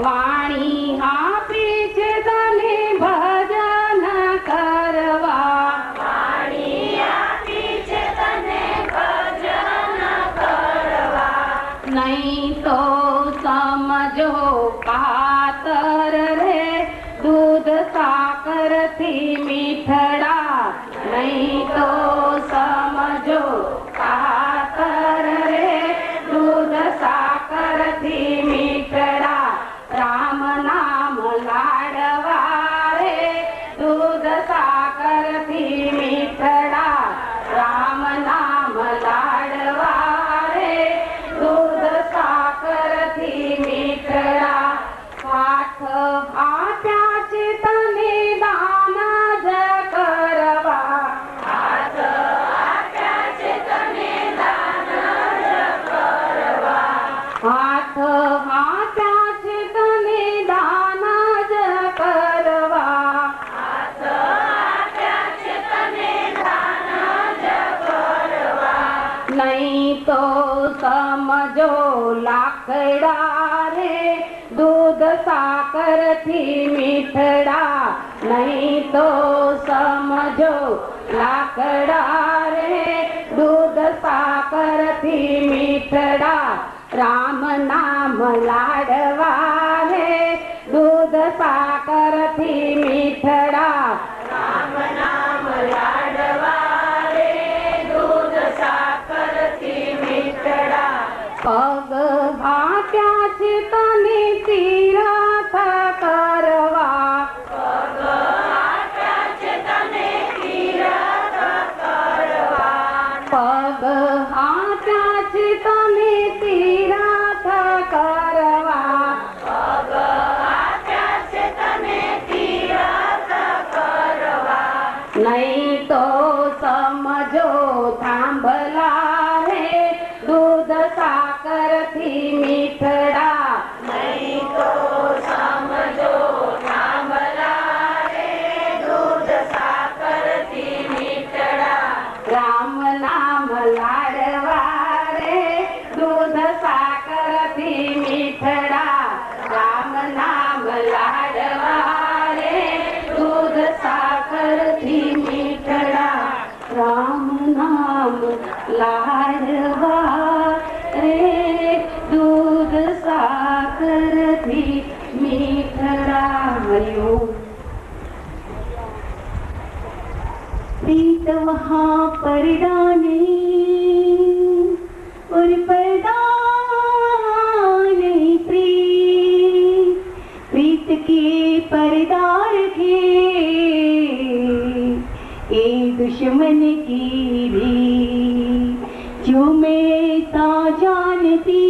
વાણી આપી છે તને ભજન કરવા. વાણી આપી છે તને ભજન કરવા. નહીં તો સમજો કાતર રે દૂધ સાકરથી મીઠડા. નહીં તો સમજો કાતર રે દૂધ સાકરથી મીઠડા. રામ નામ લાડવા રે દૂધ સાકરથી મીઠડા. રામ નામ લાડવા રે દૂધ સાકરથી મીઠડા. હાથ આપ્યા છે તને દાન જ કરવા. હાથ આપ્યા છે તને દાન જ કરવા. હાથ આપ્યા છે તને દાન જ કરવા. હાથ આપ્યા છે તને દાન જ કરવા. નહીં તો સમજો લાકડા રે દૂધ સાકરથી મીઠડા. નહીં તો સમજો લાકડા રે દૂધ સાકરથી મીઠડા. રામ નામ લાડવા રે દૂધ સાકરથી મીઠડા. રામ નામ લાડવા રે દૂધ સાકરથી મીઠડા. પગ આપ્યા છે તને તીરથ કરવા. પગ આપ્યા છે તને તીરથ કરવા. પગ આપ્યા છે તને તીરથ કરવા. પગ આપ્યા છે તને તીરથ કરવા. નહીં તો સમજો થાંભલા રે દૂધ સાકરથી મીઠડા. નહીં તો સમજો થાંભલા રે દૂધ સાકરથી મીઠડા. રામ નામ લાડવા રે દૂધ સાકરથી મીઠડા. રામ નામ લાડવા રે દૂધ સાકરથી મીઠડા. રામ નામ લાડવા રે દૂધ સાકરથી મીઠડા. હરિઓમ. प्रीत वहाँ पर्दा नहीं और पर्दा नहीं प्रीत. प्रीत के पर्दा रखे ये दुश्मन की भी. जो मैं सा जानती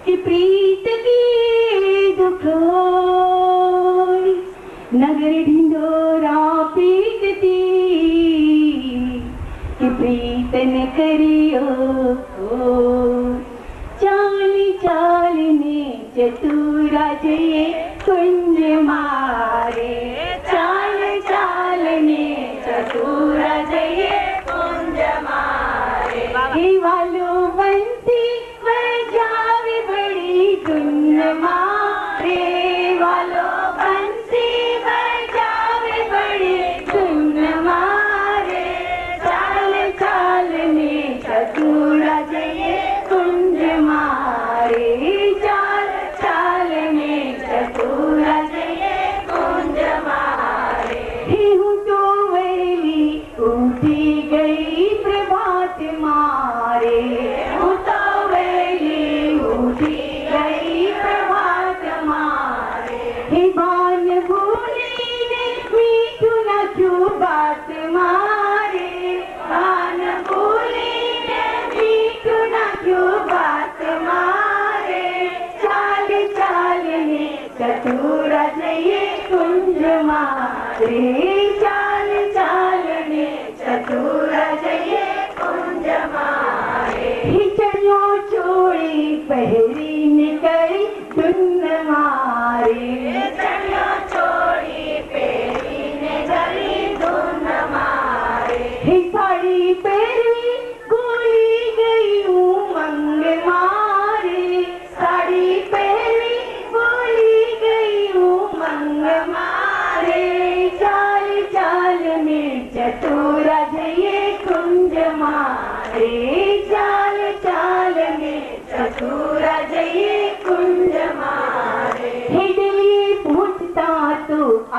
कि प्रीत की दुख नगर ढिंडोरा पीटती कि प्रीत न करियो. चाल चालने चतुरा जये कुंज मारे. चाल चालने चतुरा जये कुंज मारे. हे वालो बंसी बजावे बड़ी धुन मारे. वालो बंसी बजावे बड़ी धुन मारे. चाल चालने चतुरा जये कुंज मारे. चाल चालने चतुरा जये कुंज मारे. हूँ तो वेली उठी गई प्रभात मारे. हूँ तो वेली उठी गई प्रभात मारे. हे बान भूली ने मीठू न क्यों बात मारे. बान भूली ने मीठू न क्यों बात मारे. चाल चालने चतुरा जये कुंज मारे. चाल चालने चतुरा जये कुंज मारे. चढ़ियो चोड़ी पहरी निकली धुन मारे. चढ़ियो चोड़ी पेरी ने जली धुन मारे. साड़ी पहरी गोली गई उमंग मारे. साड़ी पहरी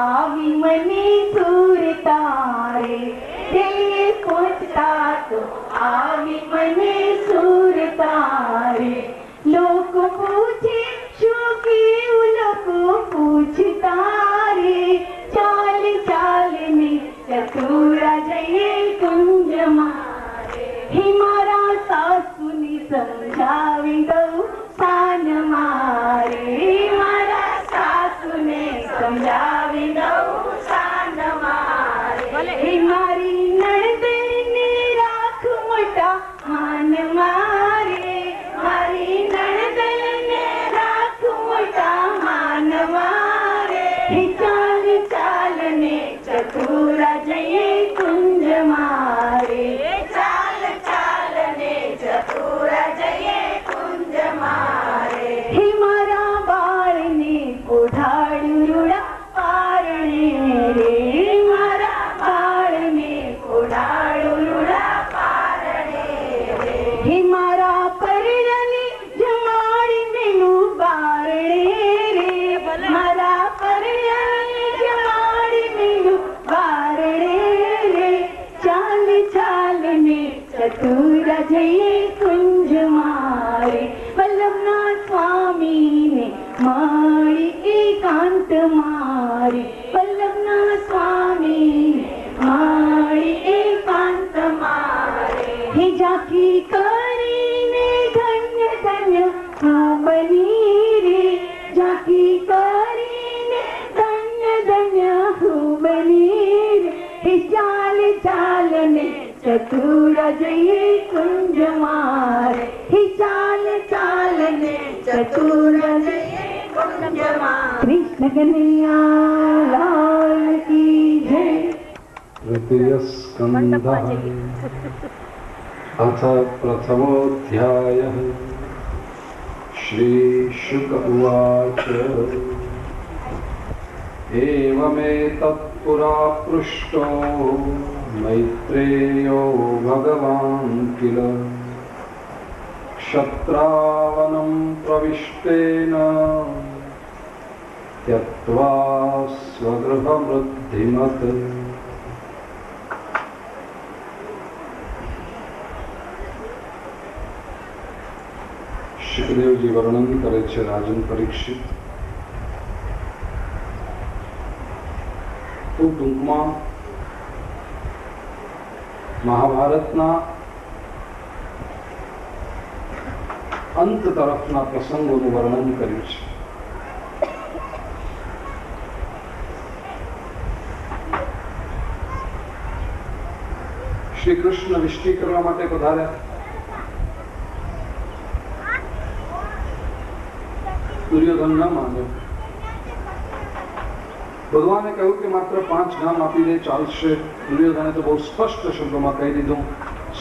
આવી મને સુર તારે દિલે પહોંચતા તો આવી મને સુર તારે લોકો પૂછે શું કેવું લોકો પૂછતા રે ચાલ ચાલ ને ચતુરા જઈએ કુંજ મારે હે મારા સાસુને સમજાવી દઉં સાન મારે મારા સાસુને સમજાવી દઉં સાન મારે હે મારી નણંદને રાખ મોટા માન મારે મારી નણંદને રાખ મોટા માન મારે હે ચાલ ચાલ ને ચતુરા જઈએ કુંજ મારે ચાલ ચાલ ને ચતુરા જઈએ કુંજ મારે હે મારા બાળને ઓઢાડું રૂડા પારણે રે મારા બાળને ઓઢાડું રૂડા પારણે રે હે મારા પરણને જમાડી મેલું બારણે રે મારા પરણને જમાડી મેલું બારણે રે ચાલ ચાલ ને ચતુરા જઈએ કુંજ મારે વલ્લભના સ્વામીને મારી એકાંત મારી વલ્લભના સ્વામીને મારી એકાંત મારે હે ઝાંખી કરીને ધન્ય ધન્ય હું બની રે ઝાંખી કરીને ધન્ય ધન્ય હું બની રે હે ચાલ ચાલ ને ચતુરા જઈએ કુંજ મારે હે ચાલ ચાલ ને ચતુરા જઈએ કુંજ મારે કૃષ્ણ કનૈયા લાલ કી જય तृतीय स्कंधः अथ प्रथमोऽध्यायः श्रीशुक उवाच एवमेतत्पुरा पृष्टो मैत्रेयो भगवान् किल क्षत्रावनं प्रविष्टेन त्यक्त्वा स्वगृहवृद्धिमत् શુકદેવજી વર્ણન કરે છે રાજન પરીક્ષિત ખૂબ ટૂંકમાં મહાભારતના અંત તરફના પ્રસંગોનું વર્ણન કર્યું છે. શ્રી કૃષ્ણ વિષ્ટિ કરવા માટે પધાર્યા. દુર્યોધન ન માન્યો. ભગવાને કહ્યું કે માત્ર 5 ગામ આપી દે ચાલશે. દુર્યોધને તો બહુ સ્પષ્ટ શબ્દોમાં કહી દીધું,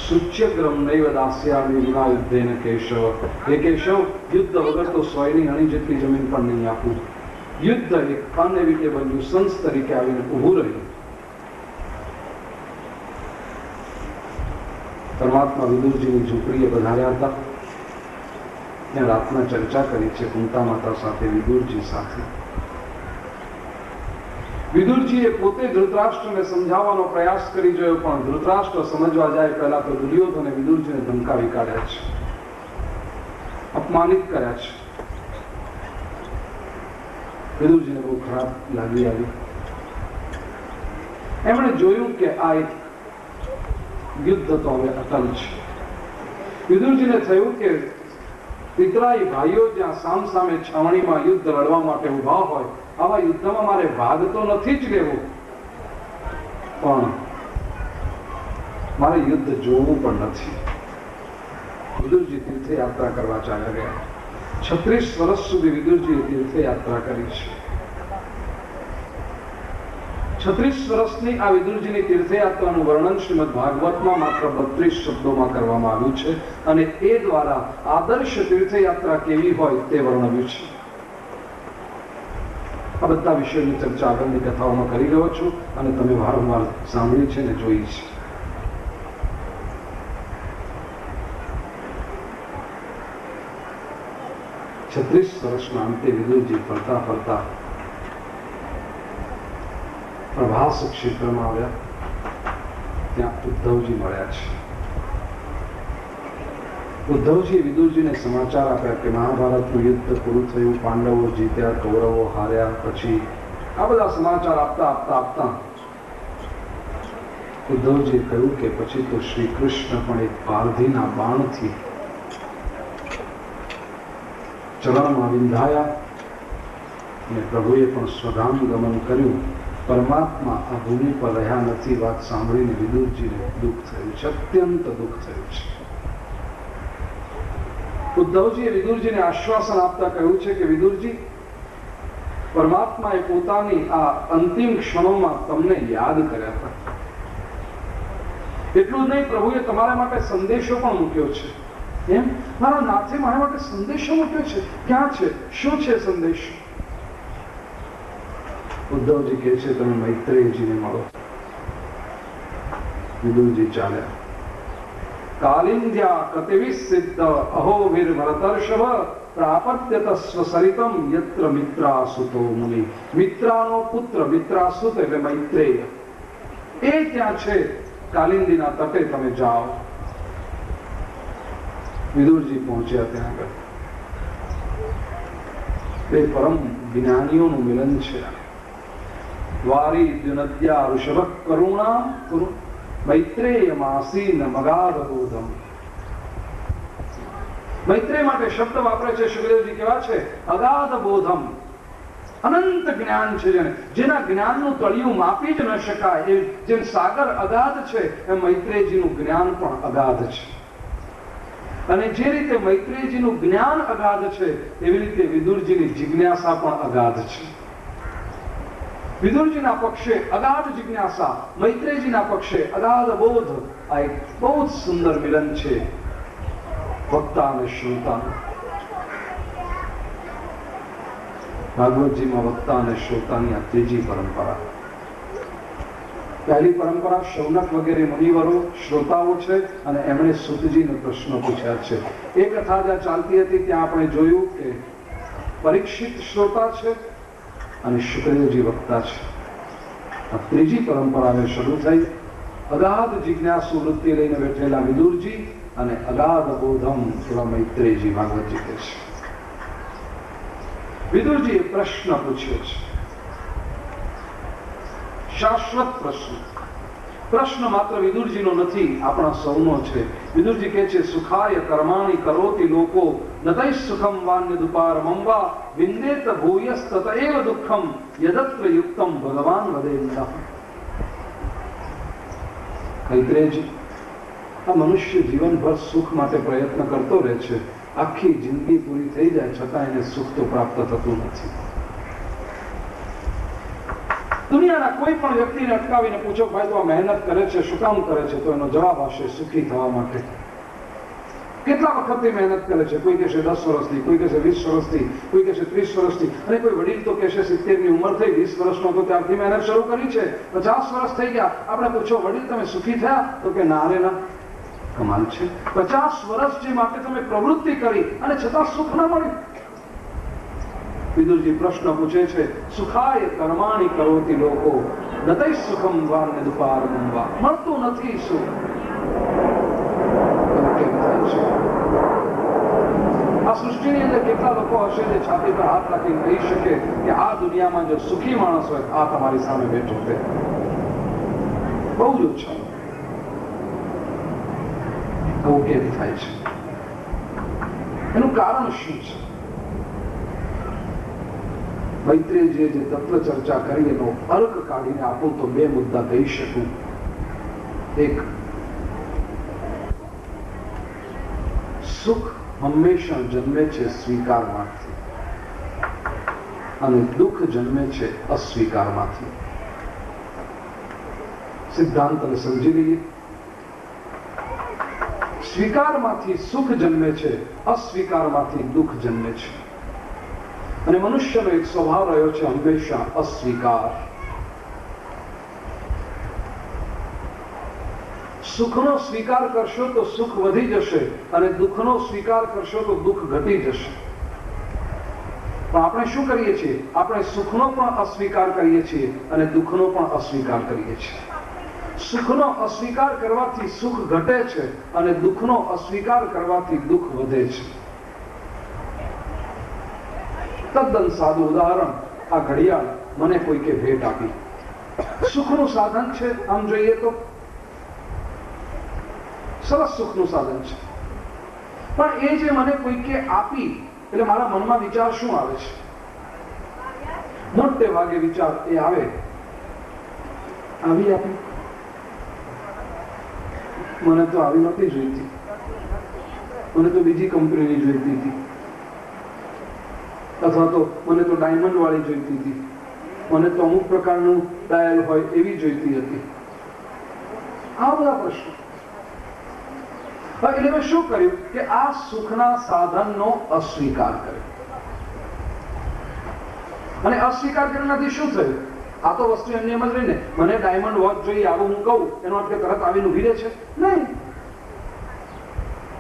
સૂચ્યગ્રમ નૈવ દાસ્યામિ વિના યુદ્ધેન કેશવ. હે કેશવ, યુદ્ધ વગર તો 100 ની અણી જેટલી જમીન પણ નહીં આપું. યુદ્ધ એક અનએવિટેબલ ન્યુસન્સ તરીકે આવીને ઊભું રહ્યું. પરમાત્મા વિદુરજીની ઝૂંપડીએ પધાર્યા હતા. ત્યાં રાતના ચર્ચા કરી છે કુંતા માતા સાથે, વિદુરજી સાથે. વિદુરજીએ પોતે ધૃતરાષ્ટ્રને સમજાવવાનો પ્રયાસ કરી જોયો, પણ ધૃતરાષ્ટ્ર સમજવા જાય પહેલા તો દુર્યોધને વિદુરજીને ધમકાવી કાઢ્યા છે, અપમાનિત કર્યા છે. વિદુરજીને બહુ ખરાબ લાગી આવી. એમણે જોયું કે આ એક યુદ્ધ તો હવે અટલ છે. વિદુરજીને થયું કે પિતરાઈ ભાઈઓ જ્યાં સામ સામે છાવણીમાં યુદ્ધ લડવા માટે ઉભા હોય, આવા યુદ્ધમાં મારે ભાગ તો નથી જ લેવો, પણ મારે યુદ્ધ જોવું પણ નથી. વિદુરજી તીર્થયાત્રા કરવા ચાલ્યા ગયા. 36 વર્ષ સુધી વિદુરજીએ તીર્થયાત્રા કરી છે. 36 વર્ષની આ વિદુરજીની તીર્થયાત્રાનું વર્ણન શ્રીમદ ભાગવતમાં માત્ર 32 શબ્દોમાં કરવામાં આવ્યું છે, અને એ દ્વારા આદર્શ તીર્થયાત્રા કેવી હોય તે વર્ણવ્યું છે. આ બધા વિષયોની ચર્ચા આગળની કથાઓમાં કરી રહ્યો છું અને તમે વારંવાર સાંભળી છે ને જોઈ છે. છત્રીસ વર્ષના અંતે વિદુરજી ફરતા ફરતા પ્રભાસ ક્ષેત્રમાં આવ્યા. ત્યાં ઉદ્ધવજી મળ્યા છે. ઉદ્ધવજીએ વિદુરજીને સમાચાર આપ્યા કે મહાભારતનું યુદ્ધ પૂરું થયું, પાંડવો જીત્યા, કૌરવો હાર્યા. પછી આ બધા સમાચાર આપતા ઉદ્ધવજીએ કહ્યું કે પછી તો શ્રી કૃષ્ણ પણ એક પારધીના બાણથી ચરણમાં વિંધાયા અને પ્રભુએ પણ સ્વધામ ગમન કર્યું. પરમાત્મા આ ભૂમિ પર રહ્યા નથી. વાત સાંભળીને વિદુરજીને દુઃખ થયું છે, અત્યંત દુઃખ થયું છે. ઉદ્ધવજીએ વિદુરજીને આશ્વાસન આપતા કહ્યું છે કે વિદુરજી, પરમાત્માએ પોતાની આ અંતિમ ક્ષણોમાં તમને યાદ કર્યા હતા. એટલું જ નહીં, પ્રભુએ તમારા માટે સંદેશો પણ મૂક્યો છે. એમ? મારા નાથે મારા માટે સંદેશો મૂક્યો છે. ક્યાં છે? શું છે સંદેશો? ઉદ્ધવજી કહે છે તમે મૈત્રેયજીને મળો. વિદુરજી ચાલ્યા. કાલિંદ્યા કતિવિ સિદ્ધ અહો વીર ભરતર્ષભ પ્રાપત્ય તસ્વ સરિતમ યત્ર મિત્રાસુતો મુનિ. મિત્રાનો પુત્ર મિત્રાસુત એટલે મૈત્રેય, એ ત્યાં છે. કાલિંદીના તટે તમે જાઓ. વિદુરજી પહોંચ્યા ત્યાં આગળ. બે પરમ જ્ઞાનીઓનું મિલન છે. વારી દ્યુનદ્યા ઋષભ કરુણા મૈત્રેયમાસીન મગાધબોધમ. મૈત્રેય માટે શબ્દ વાપરે છે સુખદેવજી. કેવા છે? અગાધ બોધમ, અનંત જ્ઞાન છે. જેના જ્ઞાનનું તળિયું માપી જ ન શકાય. એ જેમ સાગર અગાધ છે એમ મૈત્રેયજીનું જ્ઞાન પણ અગાધ છે. અને જે રીતે મૈત્રેયજીનું જ્ઞાન અગાધ છે એવી રીતે વિદુરજીની જિજ્ઞાસા પણ અગાધ છે. વિદુરજીના પક્ષે અગાધ જિજ્ઞાસા, મૈત્રેયજીના પક્ષે અગાધ બોધ. આ એક બહુ જ સુંદર મિલન છે વક્તા અને શ્રોતાનું. ભાગવતજીમાં વક્તા અને શ્રોતાની આ ત્રીજી પરંપરા. પહેલી પરંપરા શૌનક વગેરે મુનિવરો શ્રોતાઓ છે અને એમણે સુતજીને પ્રશ્નો પૂછ્યા છે. એ કથા જ્યાં ચાલતી હતી ત્યાં આપણે જોયું કે પરીક્ષિત શ્રોતા છે અને શુકદેવજી વક્તા છે. આ ત્રીજી પરંપરાને શરૂ થઈ. અગાધ જિજ્ઞાસુ વૃત્તિ લઈને બેઠેલા વિદુરજી અને અગાધ બોધમ એવા મૈત્રેયજી. ભાગવતજી કહે છે વિદુરજીએ પ્રશ્ન પૂછ્યો છે, શાશ્વત પ્રશ્ન. પ્રશ્ન માત્ર વિદુરજીનો નથી, આપણા સૌનો છે. વિદુરજી કહે છે સુખાય કર્માણિ કરોતિ લોકો નતૈ સુખમ વાન્યદુપારમં વા વિંદેત ભૂયસ્તત એવ દુઃખમ યદત્ર યુક્તમ ભગવાન વદેન્દઃ. મૈત્રેયજી, આ મનુષ્ય જીવનભર સુખ માટે પ્રયત્ન કરતો રહે છે. આખી જિંદગી પૂરી થઈ જાય છતાં એને સુખ તો પ્રાપ્ત થતું નથી. દુનિયાના કોઈ પણ વ્યક્તિને અટકાવીને પૂછો ભાઈ તો આ મહેનત કરે છે, શું કામ કરે છે? તો એનો જવાબ હશે સુખી થવા માટે. કેટલા વખતથી મહેનત કરે છે? કોઈ કહેશે 10 વર્ષથી, કોઈ કહેશે 20 વર્ષથી, કોઈ કહેશે 30 વર્ષથી, અને કોઈ વડીલ તો કહેશે 70 ની ઉંમર થઈ, 20 વર્ષનો તો ત્યારથી મહેનત શરૂ કરી છે, 50 વર્ષ થઈ ગયા. આપણે પૂછો વડીલ તમે સુખી થયા? તો કે ના રે ના. કમાલ છે. 50 વર્ષ જે માટે તમે પ્રવૃત્તિ કરી અને છતાં સુખ ન મળ્યું. વિદુરજી પ્રશ્ન પૂછે છે સુખાય કર્માણિ કરોતિ લોકો નતૈ સુખમ વાન્યદુપારમં વા. મળતું નથી સુખ. આ સૃષ્ટિની અંદર કેટલા લોકો હશે જે છાતી પર હાથ રાખીને કહી શકે કે આ દુનિયામાં જો સુખી માણસ હોય આ તમારી સામે બેઠો છે? બહુ જ ઓછા. આવું કેમ થાય છે? એનું કારણ શું છે? મૈત્રેયજીએ જે તત્વ ચર્ચા કરી એનો અર્ક કાઢીને આપું તો 2 મુદ્દા કહી શકું. એક, સુખ હંમેશા જન્મે છે સ્વીકારમાંથી અને દુઃખ જન્મે છે અસ્વીકારમાંથી. સિદ્ધાંતને સમજી લઈએ. સ્વીકારમાંથી સુખ જન્મે છે, અસ્વીકારમાંથી દુઃખ જન્મે છે. અને મનુષ્યનો એક સ્વભાવ રહ્યો છે હંમેશા અસ્વીકાર. સુખનો સ્વીકાર કરશો તો સુખ વધી જશે અને દુઃખનો સ્વીકાર કરશો તો દુઃખ ઘટી જશે. પણ આપણે શું કરીએ છીએ? આપણે સુખનો પણ અસ્વીકાર કરીએ છીએ અને દુઃખનો પણ અસ્વીકાર કરીએ છીએ. સુખનો અસ્વીકાર કરવાથી સુખ ઘટે છે અને દુઃખનો અસ્વીકાર કરવાથી દુઃખ વધે છે. તદ્દન સાદું ઉદાહરણ, આ ઘડિયાળ મને કોઈકે ભેટ આપી. સુખનું સાધન છે, આમ જોઈએ તો સરસ સુખનું સાધન છે, પણ એ જે મને કોઈકે આપી એટલે મારા મનમાં વિચાર શું આવે છે? મોટે ભાગે વિચાર એ આવે, આવી આપી, મને તો આવી નહોતી જોઈતી, મને તો બીજી કંપનીની જોઈતી હતી, અથવા તો મને તો ડાયમંડ વાળી જોઈતી હતી, મને તો અમુક પ્રકારનું ડાયલ હોય એવી જોઈતી હતી. આ બધા પ્રશ્નો. એટલે મેં શું કર્યું કે આ સુખના સાધનનો અસ્વીકાર કર્યો. અને અસ્વીકાર કરવાથી શું થયું? આ તો વસ્તુ એમની એમ જ રહીને, મને ડાયમંડ વોચ જોઈએ આવું હું કહું એનો અર્થ તરત આવીને ઉભી રહે છે? નહીં.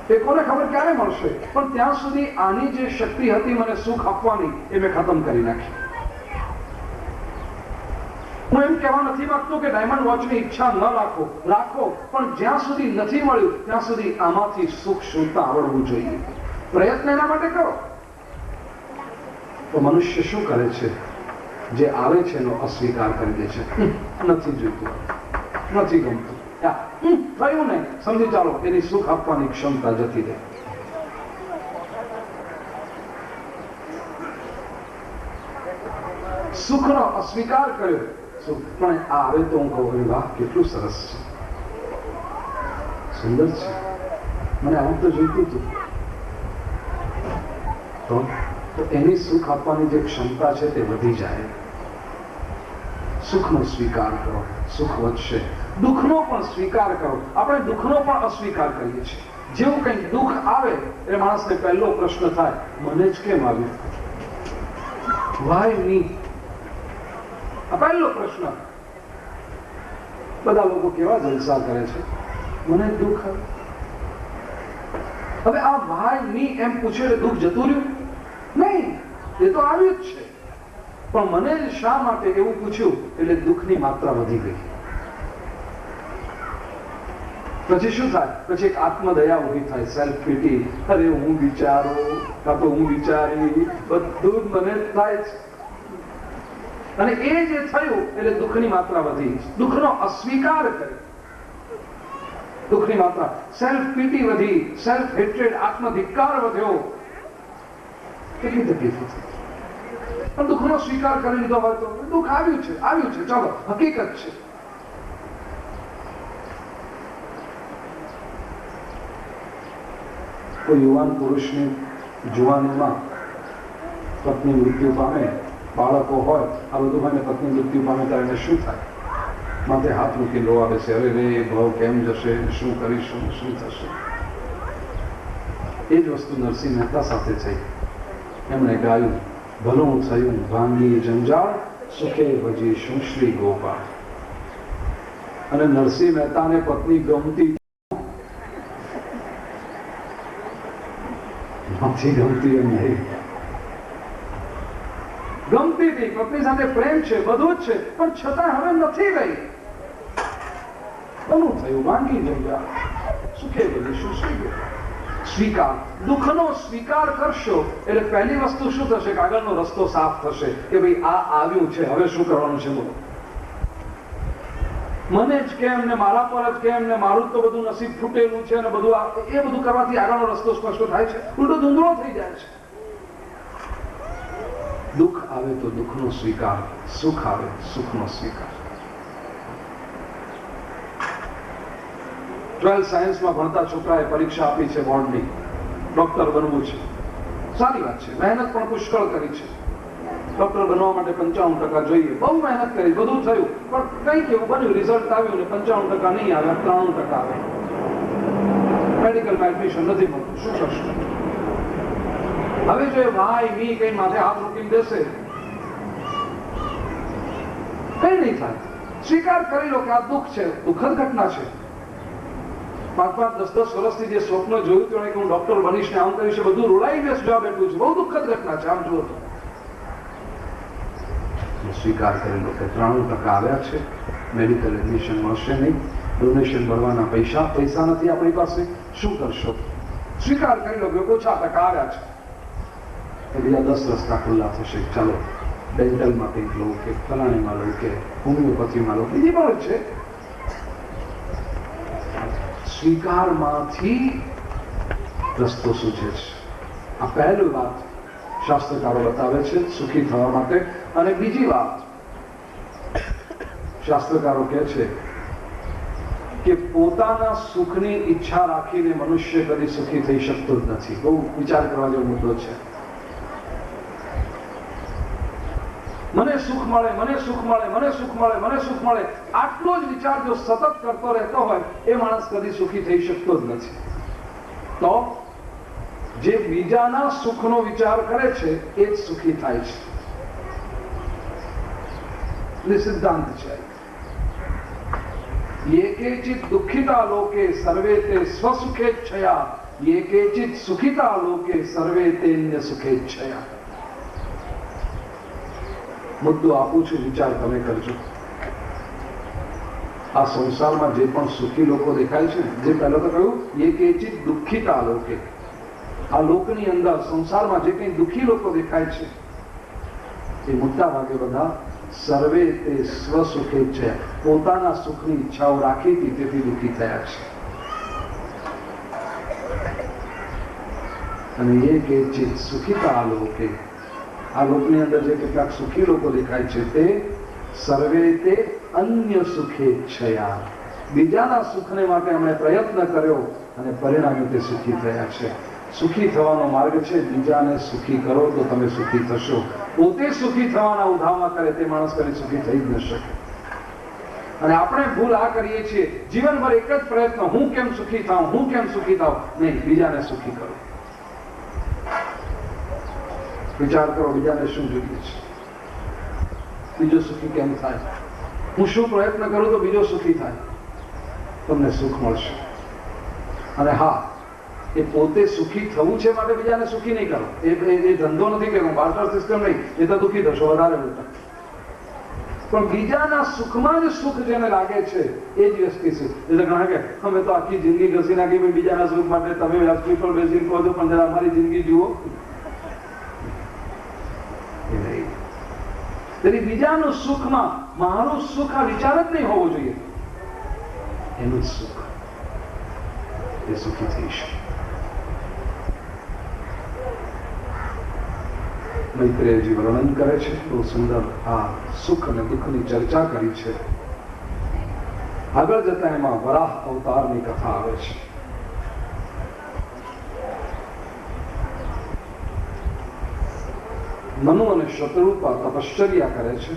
એ કોને ખબર ક્યારે મળશે, પણ ત્યાં સુધી આની જે શક્તિ હતી મને સુખ આપવાની એ મેં ખતમ કરી નાખી. હું એમ કહેવા નથી માંગતો કે ડાયમંડ વોચની ઈચ્છા ન રાખો, રાખો, પણ જ્યાં સુધી નથી મળ્યું ત્યાં સુધી આમાંથી સુખ શોધતા આવડવું જોઈએ. પ્રયત્ન એના માટે કરો. તો મનુષ્ય શું કરે છે? જે આવે છે એનો અસ્વીકાર કરી દે છે. નથી જોઈતું, નથી ગમતું, થયું ને, સમજી ચાલો, એની સુખ આપવાની ક્ષમતા જતી રહે. સુખનો અસ્વીકાર કર્યો, પણ આવે તો હું કહું, વાહ કેટલું સરસ છે, સુંદર છે, મને આવું તો જોઈતું હતું. તો એની સુખ આપવાની જે ક્ષમતા છે તે વધી જાય. સુખનો સ્વીકાર કરો, સુખ વધશે. દુઃખનો પણ સ્વીકાર કરો. આપણે દુઃખનો પણ અસ્વીકાર કરીએ છીએ. જેવું કંઈક દુઃખ આવે એટલે માણસને પહેલો પ્રશ્ન થાય, મને જ કેમ આવ્યું? વાય મી? આ પહેલો પ્રશ્ન. બધા લોકો કેવા જલસા કરે છે, મને દુઃખ આવે. હવે આ વાય મી એમ પૂછે એટલે દુઃખ જતું રહ્યું? નહીં, એ તો આવ્યું જ છે, પણ મને શા માટે એવું પૂછ્યું એટલે દુઃખની માત્રા વધી ગઈ. પછી શું થાય? પછી એક આત્મદયા ઉભી થાય, સેલ્ફ પીટી. અરે હું વિચારો કાં તો હું વિચારી, બધું મને જ થાય છે. અને એ જે થયું એટલે દુઃખની માત્રા વધી. દુઃખનો અસ્વીકાર કર્યો, દુઃખની માત્રા, સેલ્ફ પીટી વધી, સેલ્ફ હેટ્રેડ, આત્મધિક્કાર વધ્યો. કેટલી તકલીફો થઈ. પણ દુઃખનો સ્વીકાર કરી લીધો હોય તો દુઃખ આવ્યું છે, આવ્યું છે, ચાલો હકીકત છે. કોઈ યુવાન પુરુષની જુવાનીમાં પત્ની મૃત્યુ પામે, બાળકો હોય, આ બધું હોય ને પત્ની મૃત્યુ પામે ત્યારે એને શું થાય? માથે હાથ મૂકી રોવા બેસે, અરે રે ભાવ કેમ જશે, શું કરીશું, શું થશે? એ જ વસ્તુ નરસિંહ મહેતા સાથે થઈ. એમણે ગાયું, ભલું થયું ભાંગી જંજાળ, સુખે ભજી શું શ્રી ગોપાલ. અને નરસિંહ મહેતાને પત્ની ગમતી નથી, ગમતી એમ નહીં, ગમતી હતી, પત્ની સાથે પ્રેમ છે, બધું જ છે, પણ છતાં હવે નથી રહી. ભલું થયું ભાંગી જંજાળ, સુખે ભજી શું શ્રી ગોપાલ. સ્વીકાર. દુઃખનો સ્વીકાર કરશો એટલે પહેલી વસ્તુ શું થશે કે આગળનો રસ્તો સાફ થશે કે ભાઈ આ આવ્યું છે, હવે શું કરવાનું છે? બોલો. મને જ કેમ ને મારા પર જ કેમ ને મારું તો બધું નસીબ ફૂટેલું છે ને બધું, એ બધું કરવાથી આગળનો રસ્તો સ્પષ્ટ થાય છે, ઉલટો ધૂંધળો થઈ જાય છે. દુઃખ આવે તો દુઃખનો સ્વીકાર, સુખ આવે સુખનો સ્વીકાર. 12th સાયન્સમાં ભણતા છોકરાએ પરીક્ષા આપી છે બોર્ડની, ડોક્ટર બનવું છે, સારી વાત છે, મહેનત પણ પુષ્કળ કરી છે. ડોક્ટર બનવા માટે 95% જોઈએ, બહુ મહેનત કરી, બધું થયું, પણ કંઈક એવું બન્યું, રિઝલ્ટ આવ્યું ને 95% નહીં આવે, 93% આવે. મેડિકલમાં એડમિશન નથી મળતું, શું કરશું? હવે જો ભાઈ મી કઈ માથે હાથ મૂકીને દેશે, કઈ નહીં થાય. સ્વીકાર કરી લો કે આ દુઃખ છે, દુઃખદ ઘટના છે. 5-5, 10-10 વર્ષથી જે સ્વપ્ન જોયું હતું કે હું ડોક્ટર બનીશ ને આમ કરીશ, બધું રોડાઈ બેસ જવા બેઠું છે, બહુ દુઃખદ ઘટના છે. આમ જુઓ તો સ્વીકાર કરી લો કે 93% આવ્યા છે, મેડિકલ એડમિશન મળશે નહીં, ડોનેશન ભરવાના પૈસા નથી આપણી પાસે, શું કરશો? સ્વીકાર કરી લો કે ઓછા ટકા આવ્યા છે, તો બીજા 10 રસ્તા ખુલ્લા થશે. ચાલો ડેન્ટલમાં કંઈક લો, કે ફલાણીમાં લો, કે હોમિયોપેથીમાં લો, બીજી પણ છે. સ્વીકારમાંથી રસ્તો સૂચે છે. આ પહેલી વાત શાસ્ત્રકારો બતાવે છે સુખી થવા માટે. અને બીજી વાત શાસ્ત્રકારો કહે છે કે પોતાના સુખની ઈચ્છા રાખીને મનુષ્ય કદી સુખી થઈ શકતો જ નથી. બહુ વિચાર કરવા જેવો મુદ્દો છે. મને સુખ મળે, મને સુખ મળે, મને સુખ મળે, મને સુખ મળે, આટલો જ વિચાર જો સતત કરતો રહેતો હોય એ માણસ કદી સુખી થઈ શકતો જ નથી. તો જે બીજાના સુખનો વિચાર કરે છે એ જ સુખી થાય છે. એ સિદ્ધાંત છે. ये केचित् दुःखिता लोके सर्वे ते स्वसुखेच्छया, ये केचित् सुखिता लोके सर्वे तेन्य सुखेच्छया. મુદ્દો આપું છું, વિચાર તમે કરજો. આ સંસારમાં જે પણ સુખી લોકો દેખાય છે, જે પહેલા તો કહ્યું ये केचित् दुःखिता लोके, આ લોકની અંદર સંસારમાં જે કંઈ દુઃખી લોકો દેખાય છે એ મોટા ભાગે બધા સર્વે તે સ્વસુખે છે, પોતાના સુખની ઈચ્છાઓ રાખી હતી તેથી દુઃખી થયા છે. અને એ કે ચિત સુખિતા લોકે, આ લોકની અંદર જે કેટલાક સુખી લોકો દેખાય છે તે સર્વે તે અન્ય સુખેચ્છયા, બીજાના સુખને માટે એમણે પ્રયત્ન કર્યો અને પરિણામે તે સુખી થયા છે. સુખી થવાનો માર્ગ છે બીજાને સુખી કરો તો તમે સુખી થશો. પોતે સુખી થવાના ઉધામાં કરે તે માણસ કદી સુખી થઈ જ ન શકે. અને આપણે ભૂલ આ કરીએ છીએ, જીવનભર એક જ પ્રયત્ન, હું કેમ સુખી થાઉં, હું કેમ સુખી થાઉં, નહીં, બીજાને સુખી કરો. વિચાર કરો બીજાને શું જોઈએ છે, બીજો સુખી કેમ થાય, હું શું પ્રયત્ન કરું તો બીજો સુખી થાય, તમને સુખ મળશે. અને હા, એ પોતે સુખી થવું છે માટે બીજાને સુખી નહીં કરો. એ ધંધો નથી કે બાર્ટર સિસ્ટમ નહીં, એ તો દુઃખી થશો વધારે ઉલટા. પણ બીજાના સુખમાં જ સુખ જેને લાગે છે એ જ વ્યક્તિ છે. એટલે ઘણા કે અમે તો આખી જિંદગી ઘસી નાખી, બીજાના સુખ માટે તમે વ્યાસપીઠ પર બેસીને કહો છો, પણ જરા અમારી જિંદગી જુઓ. તેથી બીજાનું સુખમાં મારું સુખ આ વિચાર જ નહીં હોવો જોઈએ, એનું જ સુખ, એ સુખી થઈ શકે. મૈત્રેયજી વર્ણન કરે છે, બહુ સુંદર આ સુખ અને દુઃખની ચર્ચા કરી છે. આગળ જતા એમાં વરાહ અવતારની કથા આવે છે. મનુ અને શતરૂપા તપશ્ચર્યા કરે છે.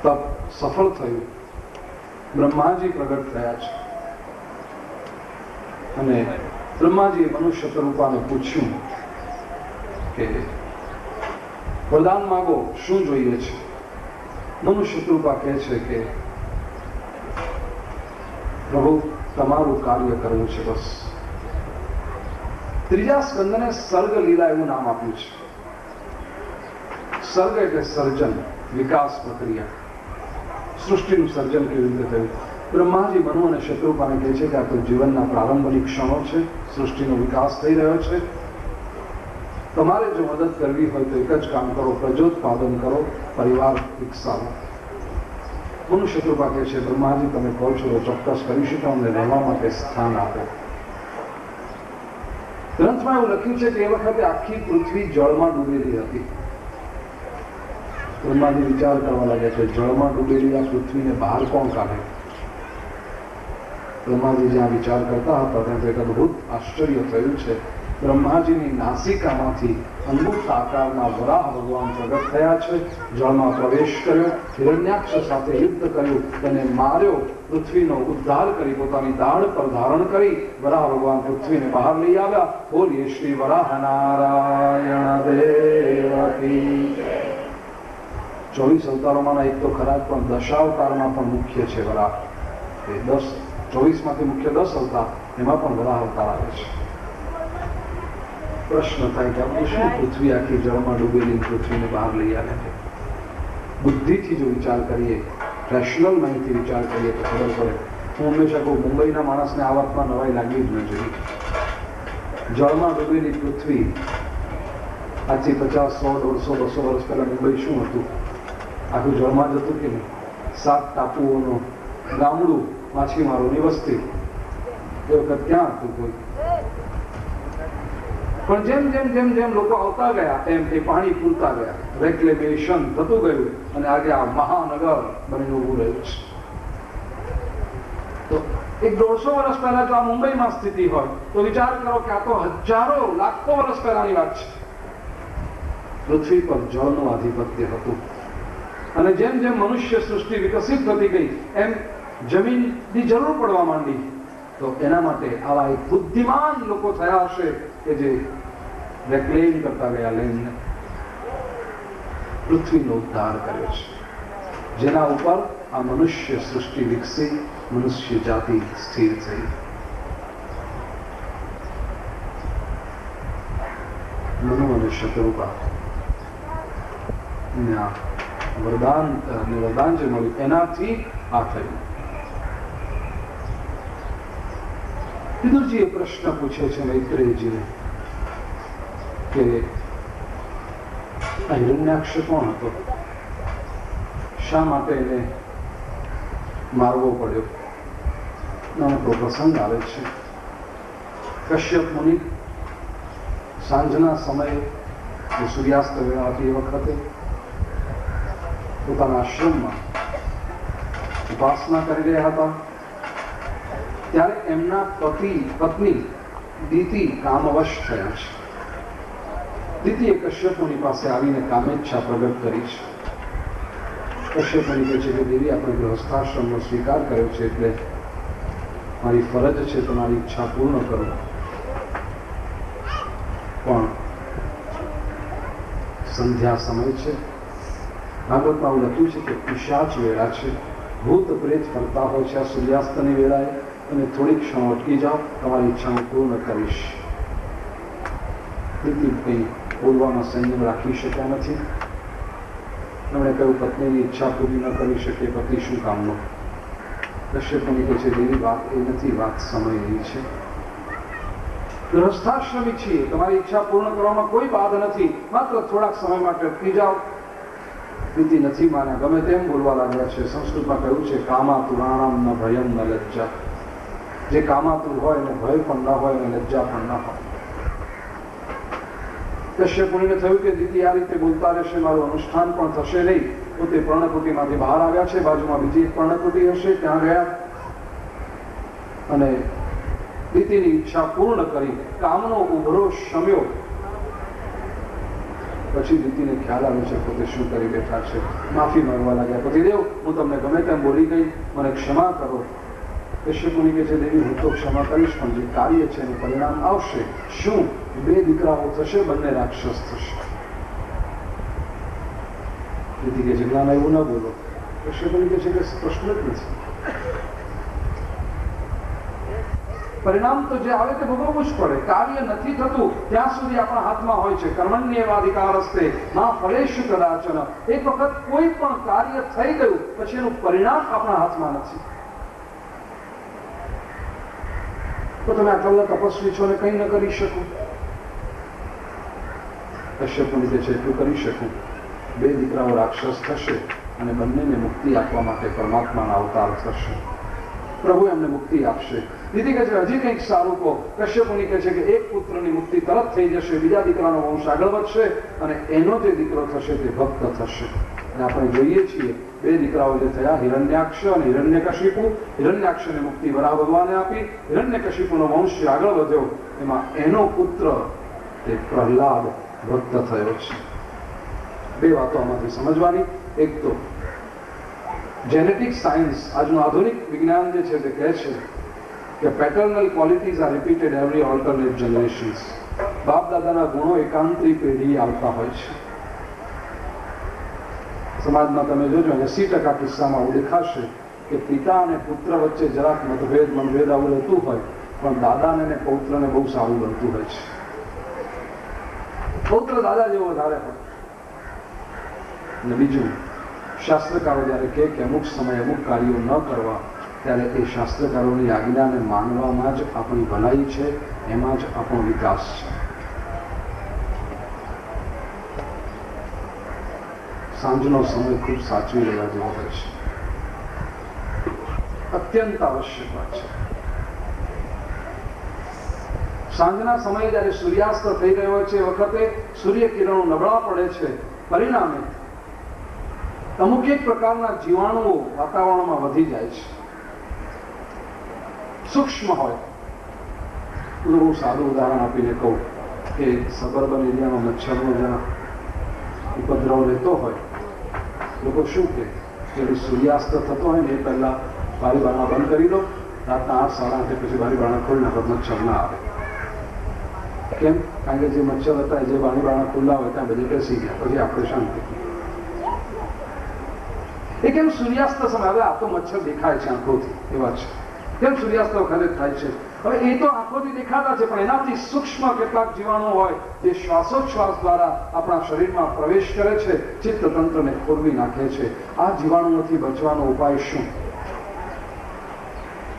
તપ સફળ થયું, બ્રહ્માજી પ્રગટ થયા છે. અને બ્રહ્માજીએ મનુ શતરૂપાને પૂછ્યું કે વરદાન માંગો, શું જોઈએ છે? મનુ શતરૂપા કહે છે કે પ્રભુ તમારું કાર્ય કરવું છે, બસ. ત્રીજા સ્કંદને સર્ગ લીલા એવું નામ આપ્યું છે. સર્ગ એટલે સર્જન, વિકાસ પ્રક્રિયા, સૃષ્ટિનું સર્જન કેવી રીતે થયું. બ્રહ્માજી મનુ અને શત્રુપાને કહે છે કે આ તો જીવનના પ્રારંભની ક્ષણો છે, સૃષ્ટિનો વિકાસ થઈ રહ્યો છે. તમારે જો મદદ કરવી હોય તો એક જ કામ કરો, પ્રજોત્પાદન કરો, પરિવાર વિકસાવો. મનુ શત્રુપા કહે છે બ્રહ્માજી તમે કહો છો ચોક્કસ કરીશું, અમને રહેવા માટે સ્થાન આપો. ગ્રંથમાં એવું લખ્યું છે કે એ વખતે આખી પૃથ્વી જળમાં ડૂબેલી હતી. બ્રહ્માજી વિચાર કરવા લાગ્યા છે જળમાં ડૂબેલી આ પૃથ્વીને બહાર કોણ કાઢે. બ્રહ્માજી જ્યાં વિચાર કરતા હતા ત્યાં એક અદભુત આશ્ચર્ય થયું છે. બ્રહ્માજીની નાસિકામાંથી અંગુઠ આકારના વરાહ ભગવાન પ્રગટ થયા છે. જળમાં પ્રવેશ કર્યો, હિરણ્યાક્ષ સાથે યુદ્ધ કર્યું, તેને માર્યો, પૃથ્વીનો ઉદ્ધાર કરી પોતાની દાઢ પર ધારણ કરી વરાહ ભગવાન પૃથ્વીને બહાર લઈ આવ્યા. બોલીએ શ્રી વરાહ નારાયણ દેવ કી. 24 અવતારોમાંના એક તો ખરા, પણ દશાવતારમાં પણ મુખ્ય છે વરાહ. 24 માંથી મુખ્ય 10 અવતાર, એમાં પણ વરાહ અવતાર આવે છે. પ્રશ્ન થાય કે આપણે શું પૃથ્વી આખી જળમાં ડૂબેલી પૃથ્વીને બહાર લઈ આવે છે? બુદ્ધિથી જો વિચાર કરીએ, રેશનલ માઇન્ડથી વિચાર કરીએ તો ખબર પડે. હું હંમેશા કહું, મુંબઈના માણસને આ વાતમાં નવાઈ લાગવી જ ન જોઈએ. જળમાં ડૂબેલી પૃથ્વી આજથી 50, 100, 150, 200 વર્ષ પહેલા મુંબઈ શું હતું? આખું જળમાં જ હતું કે નહીં? 7 ટાપુઓનું ગામડું, માછીમારોની વસ્તી. એ વખત ક્યાં હતું કોઈ? પણ જેમ જેમ જેમ જેમ લોકો આવતા ગયા એમ એ પાણી પૂરતા ગયા, રેક્લેમેશન થતું ગયું અને આજે આ મહાનગર બનીને ઊભું રહ્યું છે. તો 100-150 વર્ષ પહેલા જો આ મુંબઈમાં સ્થિતિ હોય તો વિચાર કરો કે આ તો હજારો લાખો વર્ષ પહેલાની વાત છે. પૃથ્વી પર જળનું આધિપત્ય હતું અને જેમ જેમ મનુષ્ય સૃષ્ટિ વિકસિત થતી ગઈ એમ જમીનની જરૂર પડવા માંડી. તો એના માટે આવા એક બુદ્ધિમાન લોકો થયા હશે કે જે રેક્લેમ કરતા ગયા લેન્ડને. પૃથ્વીનો ઉદ્ધાર કર્યો છે, જેના ઉપર આ મનુષ્ય સૃષ્ટિ વિકસી, મનુષ્ય જાતિ સ્થિર થઈ. મનુ અને શત્રુપા વરદાન જે મળ્યું એનાથી આ થયું. વિદુરજી એ પ્રશ્ન પૂછે છે મૈત્રેયજીને કે આ હિરણ્યાક્ષ કોણ હતો? શા માટે એને મારવો પડ્યો? નાનકડો પ્રસંગ આવે છે. કશ્યપ મુનિ સાંજના સમયે સૂર્યાસ્ત વેળા હતી એ વખતે પોતાના આશ્રમમાં ઉપાસના કરી રહ્યા હતા. ત્યારે એમના પત્ની દીતિ કામવશ થયા છે. દીતિએ કશ્યપ મુનિ પાસે આવીને કામેચ્છા પ્રગટ કરી છે. કશ્યપ મુનિ કહે છે કે દેવી, આપણે ગૃહસ્થાશ્રમનો સ્વીકાર કર્યો છે એટલે મારી ફરજ છે તમારી ઈચ્છા પૂર્ણ કરો. પણ સંધ્યા સમય છે. ભાગવતમાં એવું લખ્યું છે કે પિશાચ વેળા છે, ભૂત પ્રેત ફરતા હોય છે આ સૂર્યાસ્તની વેળાએ, અને થોડીક ક્ષણ અટકી જાઓ, તમારી ઈચ્છા હું પૂર્ણ કરીશ. દીતિ કંઈ બોલવામાં સંયમ રાખી શક્યા નથી. એમણે કહ્યું, પત્નીની ઈચ્છા પૂરી ન કરી શકે પતિ શું કામનો? કશ્યપ મુનિ કહે છે, દેવી, વાત એ નથી, વાત સમયની છે. ગૃહસ્થાશ્રમી છીએ, તમારી ઈચ્છા પૂર્ણ કરવામાં કોઈ બાધ નથી, માત્ર થોડાક સમય માટે અટકી જાઓ. દીતિ નથી માન્યા, ગમે તેમ બોલવા લાગ્યા છે. સંસ્કૃતમાં કહ્યું છે, કામાતુરાણામ ન ભયમ ન લજ્જા. જે કામાતુર હોય એને ભય પણ ન હોય અને લજ્જા પણ ન હોય. કશ્યપ મુનિને થયું કે દીતિ આ રીતે બોલતા રહેશે, મારું અનુષ્ઠાન પણ થશે નહીં. પોતે પર્ણકુટીમાંથી બહાર આવ્યા છે, બાજુમાં બીજી એક પર્ણકુટી હશે, ત્યાં ગયા અને દીતિની ઈચ્છા પૂર્ણ કરી, કામનો ઉભરો શમ્યો. પછી દીતિને ખ્યાલ આવે છે પોતે શું કરી બેઠા છે. માફી માંગવા લાગ્યા, પતિદેવ, હું તમને ગમે તેમ બોલી ગઈ, મને ક્ષમા કરો. કશ્યપ મુનિ કહે છે, દેવી, હું તો ક્ષમા કરીશ, પણ જે કાર્ય છે એનું પરિણામ આવશે. શું? 2 દીકરાઓ થશે, બંને રાક્ષસ થશે. દીતિ કહે છે, ના, એવું ન બોલો. કશ્યપ મુનિ કહે છે કે પ્રશ્ન જ નથી. પરિણામ તો જે આવે તે ભોગવવું જ પડે. કાર્ય નથી થતું ત્યાં સુધી આપણા હાથમાં હોય છે. કર્મણ્યેવાધિકારસ્તે મા ફળેષુ કદાચન. એક વખત કોઈ પણ કાર્ય થઈ ગયું પછી એનું પરિણામ આપણા હાથમાં નથી. તો તમે આટલા બધા તપસ્વી છો ને કંઈ ન કરી શકો? કશ્યપ મુનિ કહે છે, એટલું કરી શકું, 2 દીકરાઓ રાક્ષસ થશે અને બંનેને મુક્તિ આપવા માટે પરમાત્માના અવતાર થશે. પ્રભુ એમને મુક્તિ આપશે. દીદી કહે છે, હજી કંઈક સારું કહો. કશ્યપ મુનિ કહે છે કે એક પુત્રની મુક્તિ તરત થઈ જશે, બીજા દીકરાનો વંશ આગળ વધશે અને એનો જે દીકરો થશે તે ભક્ત થશે. અને આપણે જોઈએ છીએ 2 દીકરાઓ જે થયા, હિરણ્યાક્ષ અને હિરણ્યકશિપુ. હિરણ્યાક્ષને મુક્તિ વરાહ ભગવાને આપી, હિરણ્યકશિપુનો વંશ આગળ વધ્યો, એમાં એનો પુત્ર તે પ્રહલાદ ભક્ત થયો છે. 2 વાતો આમાંથી સમજવાની. એક તો જેનેટિક સાયન્સ, આજનું આધુનિક વિજ્ઞાન જે છે તે કહે છે કે paternal qualities are repeated every alternate generations. બાપ દાદાના ગુણો એકાંતરી પેઢી આવતા હોય છે. સમાજમાં તમે જોજો 80% કિસ્સામાં આવું દેખાશે કે પિતા અને પુત્ર વચ્ચે જરાક મનભેદ આવું રહેતું હોય, પણ દાદાને અને પૌત્રને બહુ સારું બનતું હોય છે. પૌત્ર દાદા જેવો વધારે હોય. અને બીજું, શાસ્ત્રકારો જ્યારે કહે કે અમુક સમયે અમુક કાર્યો ન કરવા, ત્યારે એ શાસ્ત્રકારોની આજ્ઞાને માનવામાં જ આપણી ભલાઈ છે, એમાં જ આપણો વિકાસ છે. સાંજનો સમય ખૂબ સાચવી લેવા જેવો હોય છે, અત્યંત આવશ્યક વાત છે. સાંજના સમયે જ્યારે સૂર્યાસ્ત થઈ રહ્યો હોય છે એ વખતે સૂર્ય કિરણો નબળા પડે છે, પરિણામે અમુક એક પ્રકારના જીવાણુઓ વાતાવરણમાં વધી જાય છે, સૂક્ષ્મ હોય. હું સાદું ઉદાહરણ આપીને કહું કે સબર્બન એરિયામાં મચ્છરનો જરા ઉપદ્રવ રહેતો હોય, લોકો શું કે સૂર્યાસ્ત થતો હોય ને એ પહેલા બારી બારણા બંધ કરી દો, રાતના 8, 8:30 પછી બારી બારણા ખોલી નાખો, મચ્છર ના આવે. કેમ? કારણ કે જે મચ્છર હતા જે બારી બારણા ખુલ્લા હોય ત્યાં બધે બેસી ગયા, પછી આપણે શાંતિ. એ કેમ? સૂર્યાસ્ત સમય. હવે આ તો મચ્છર દેખાય છે આંખોથી, એવા છે. કેમ સૂર્યાસ્ત વખતે થાય છે? હવે એ તો આંખોથી દેખાતા છે, પણ એનાથી સૂક્ષ્મ કેટલાક જીવાણુ હોય જે શ્વાસોચ્છ્વાસ દ્વારા આપણા શરીરમાં પ્રવેશ કરે છે, ચિત્તતંત્રને ખોરવી નાખે છે. આ જીવાણુઓથી બચવાનો ઉપાય શું?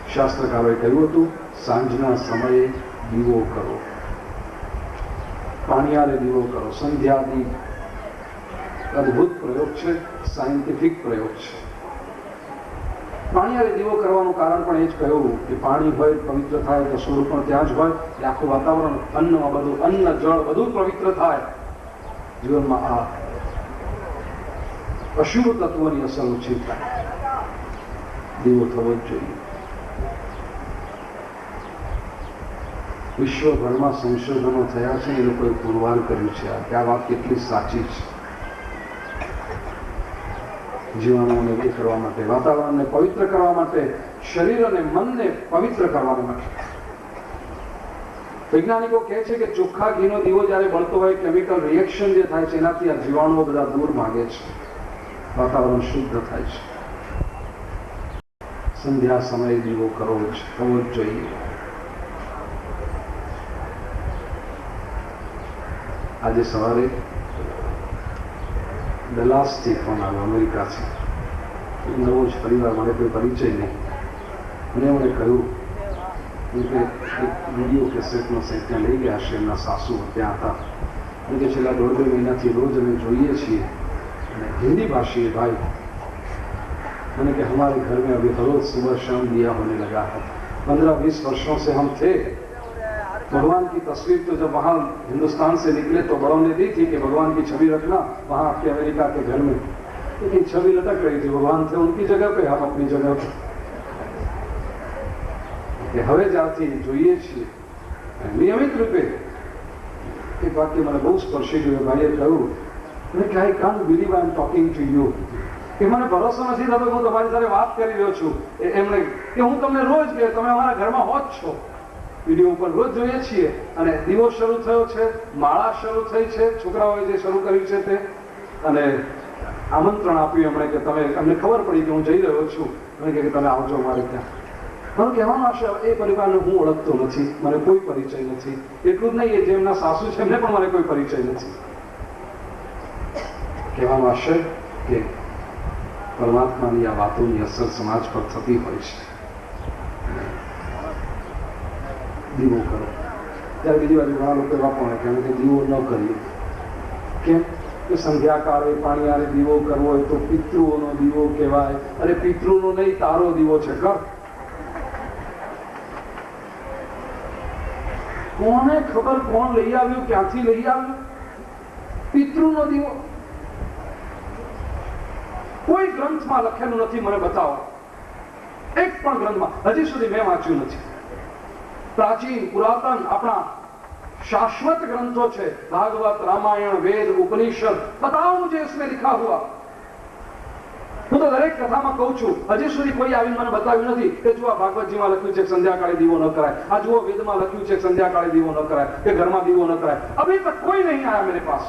શાસ્ત્રકારોએ કહ્યું હતું, સાંજના સમયે દીવો કરો, પાણીયારે દીવો કરો. સંધ્યાદી અદભુત પ્રયોગ છે, સાયન્ટિફિક પ્રયોગ છે. પાણીયારે દીવો કરવાનું કારણ પણ એ જ કહ્યું કે પાણી હોય પવિત્ર થાય તો સૂર્ય પણ ત્યાં જ હોય, એટલે આખું વાતાવરણ, અન્નમાં બધું, અન્ન જળ બધું પવિત્ર થાય. જીવનમાં આ અશુભ તત્વોની અસર ઓછી થાય. દીવો થવો જ જોઈએ. વિશ્વભરમાં સંશોધનો થયા છે, એ લોકોએ પુરવાર કર્યું છે કે આ વાત કેટલી સાચી છે. જીવાણુઓને દૂર કરવા માટે, વાતાવરણને પવિત્ર કરવા માટે, શરીર અને મનને પવિત્ર કરવા માટે. વૈજ્ઞાનિકો કહે છે કે ચોખ્ખા ઘીનો દીવો જ્યારે બળતો હોય, કેમિકલ રિએક્શન જે થાય છે એનાથી આ જીવાણુઓ બધા દૂર ભાગે છે, વાતાવરણ શુદ્ધ થાય છે. સંધ્યા સમયે દીવો કરવો જ જોઈએ. આજે સવારે ડલાસથી ફોન આવ્યો, અમેરિકાથી. નવો જ પરિવાર, મને કોઈ પરિચય નહીં. મને એમણે કહ્યું કે એક વિડીયો કેસેટનો સેટ ત્યાં લઈ ગયા છે, એમના સાસુ ત્યાં હતા. અને કે છેલ્લા 1.5 મહિનાથી રોજ અમે જોઈએ છીએ. અને हिंदी भाषी भाई, मैंने कि हमारे घर में अभी हर रोज सुबह शाम दिया होने लगा है. 15-20 वर्षों से हम थे. भगवान की तस्वीर तो जब वहाँ हिंदुस्तान से निकले तो बड़ों ने दी थी कि भगवान की छवि रखना वहाँ आपके अमेरिका के घर में, लेकिन छवि लटक रही थी. भगवान थे उनकी जगह पे, हम अपनी जगह पे. હવે જ્યારથી જોઈએ છીએ નિયમિત રૂપે, એક વાક્ય મને બહુ સ્પર્શી ગયું. ભાઈએ કહ્યું કે I can't believe I am talking to you, કે મને ભરોસો નથી થતો હું તમારી સાથે વાત કરી રહ્યો છું. એમણે કે હું તમને રોજ કે તમે અમારા ઘરમાં હો જ છો, વિડીયો ઉપર રોજ જોઈએ છીએ. અને દીવો શરૂ થયો છે, માળા શરૂ થઈ છે, છોકરાઓએ જે શરૂ કર્યું છે તે. અને આમંત્રણ આપ્યું એમણે કે તમે, અમને ખબર પડી કે હું જઈ રહ્યો છું, એમણે કે તમે આવજો અમારે ત્યાં. મારું કહેવાનો આશય, એ પરિવારને હું ઓળખતો નથી, મને કોઈ પરિચય નથી. એટલું જ નહીં, એ જે એમના સાસુ છે એમને પણ મને કોઈ પરિચય નથી. કહેવાનો આશય કે પરમાત્માની આ વાતોની અસર સમાજ પર થતી હોય છે. દીવો કરો. ત્યારે બીજી બાજુ ઘણા લોકો એવા પણ કે અમે દીવો ન કરીએ. કેમ? કે સંધ્યાકાળે પાણીયારે દીવો કરવો હોય તો પિતૃઓનો દીવો કહેવાય. અરે પિતૃનો નહીં, તારો દીવો છે. કર. કોને ખબર કોણ લઈ આવ્યું, ક્યાંથી લઈ આવ્યું? પિતૃનો દીવો કોઈ ગ્રંથમાં લખેલું નથી. મને બતાવો એક પણ ગ્રંથમાં, હજી સુધી મેં વાંચ્યું નથી. પ્રાચીન પુરાતન આપણા शाश्वत ग्रंथों છે, भागवत, रामायण, वेद, उपनिषद, बताओ मुझे इसमें लिखा हुआ. હું તો દરેક કથામાં કહું છું, હજી સુધી કોઈ આવીને મને બતાવ્યું નથી કે જો આ ભાગવતજીમાં લખ્યું છે સંધ્યાકાળે દીવો ન કરાય, આ જુઓ વેદમાં લખ્યું છે સંધ્યાકાળે દીવો ન કરાય, કે ઘરમાં દીવો ન કરાય. અભી તક કોઈ નહીં આયા મેરે પાસ.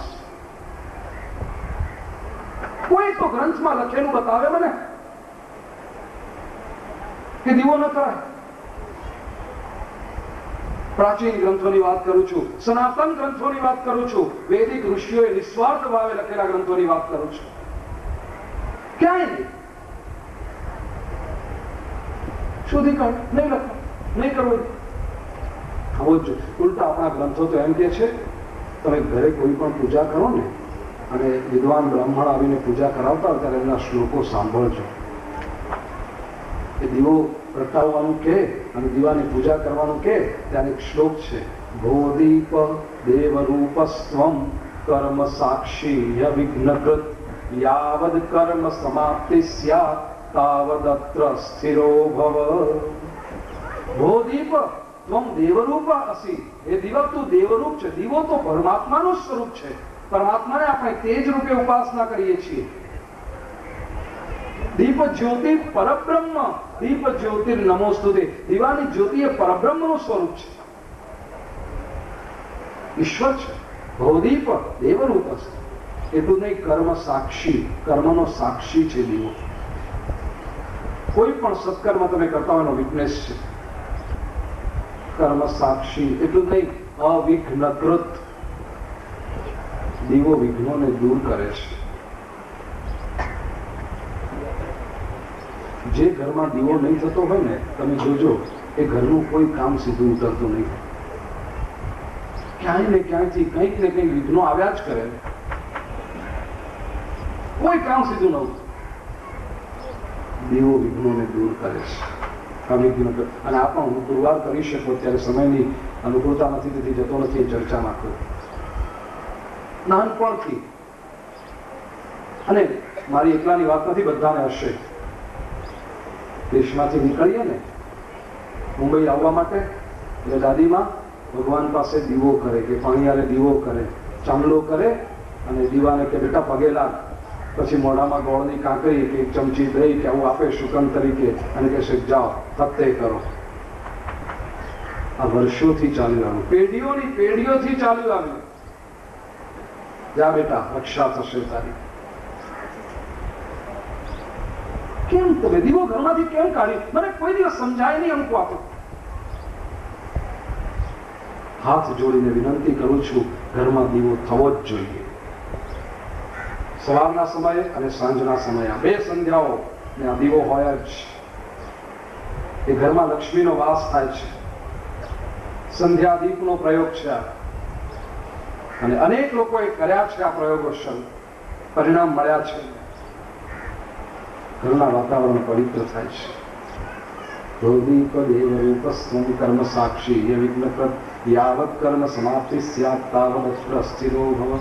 કોઈ તો ગ્રંથમાં લખેલું બતાવે મને કે દીવો ન કરાય. પ્રાચીન ગ્રંથોની વાત કરું છું, સનાતન ગ્રંથોની વાત કરું છું, વૈદિક ઋષિઓએ નિસ્વાર્થ ભાવે લખેલા ગ્રંથોની વાત કરું છું. ક્યાંય નહીં. શોધી કાઢ, નહીં લખો, નહીં કરવું. આવો જ ઉલટા આપણા ગ્રંથો તો એમ કે છે, તમે ઘરે કોઈ પણ પૂજા કરો ને અને વિદ્વાન બ્રાહ્મણ આવીને પૂજા કરાવતા હોય ત્યારે એમના શ્લોકો સાંભળજો. એ દીવો પ્રગટાવવાનું કે અને દીવાની પૂજા કરવાનું કે ત્યારે એક શ્લોક છે, ભોદીપ દેવરૂપસ્ત્વમ કર્મ સાક્ષી વિઘ્નકૃત યાવદ કર્મ સમાપ્તિ સ્યાત તાવદત્ર સ્થિરો ભવ. ભોદીપ ત્વમ દેવરૂપ અસી. એ દીવા તું દેવરૂપ છે. દીવો તો પરમાત્માનું સ્વરૂપ છે. પરમાત્માને આપણે તેજ રૂપે ઉપાસના કરીએ છીએ. દીપ જ્યોતિ પરબ્રહ્મ, દીપ જ્યોતિર નમોસ્તુતે. દીવાની જ્યોતિ એ પરબ્રહ્મનું સ્વરૂપ છે, ઈશ્વર છે. ભવદીપ દેવરૂપ છે. એટલું નહીં, કર્મ સાક્ષી, કર્મનો સાક્ષી છે દીવો. કોઈ પણ સત્કર્મ તમે કરતા હોય એનો વિટનેસ છે. કર્મ સાક્ષી એટલું નહીં, અવિઘ્નકૃત. દીવો વિઘ્નોને દૂર કરે છે. જે ઘરમાં દીવો નહીં થતો હોય ને, તમે જોજો એ ઘરનું કોઈ કામ સીધું ઉતરતું નહીં. ક્યાંય ને ક્યાંયથી કંઈક ને કંઈક વિઘ્નો આવ્યા જ કરે. કોઈ કામ સીધું ન ઉતરે. દીવો વિઘ્નોને દૂર કરે છે. અવિઘ્ન. અને આ પણ હું પુરવાર કરી શકો ત્યારે સમયની અનુકૂળતા નથી, તેથી જતો નથી ચર્ચામાં કરું. નાનપણથી, અને મારી એકલાની વાત નથી, બધાને હશે. દેશમાંથી નીકળીએ ને મુંબઈ આવવા માટે, એટલે દાદીમાં ભગવાન પાસે દીવો કરે કે પાણીયારે દીવો કરે, ચાંદલો કરે અને દીવાને કે બેટા પગે લાગ. પછી મોઢામાં ગોળની કાંકરી કે એક ચમચી દહીં કે આવું આપે શુકન તરીકે અને કહેશે જાઓ ફતે કરો. આ વર્ષોથી ચાલ્યું આવ્યું, પેઢીઓની પેઢીઓથી ચાલ્યું આવ્યું. જા બેટા રક્ષા થશે તારી. કેમ તમે દીવો ઘરમાંથી કેમ કાઢી? મને કોઈ દિવસ સમજાય નહીં. અમુક વાતો હાથ જોડીને વિનંતી કરું છું, ઘરમાં દીવો થવો જ જોઈએ. સવારના સમયે અને સાંજના સમયે, આ બે સંધ્યાઓ ને આ દીવો હોય જ. એ ઘરમાં લક્ષ્મીનો વાસ થાય છે. સંધ્યા દીપનો પ્રયોગ છે આ. અને અનેક લોકોએ કર્યા છે આ પ્રયોગો. પરિણામ મળ્યા છે. ઘરના વાતાવરણ પવિત્ર થાય છે. ભવદીપ દેવરૂપસ્ત્વમ કર્મ સાક્ષી વિઘ્નકૃત યાવત કર્મ સમાપ્તિ સ્યાત તાવદત્ર સ્થિરો ભવ.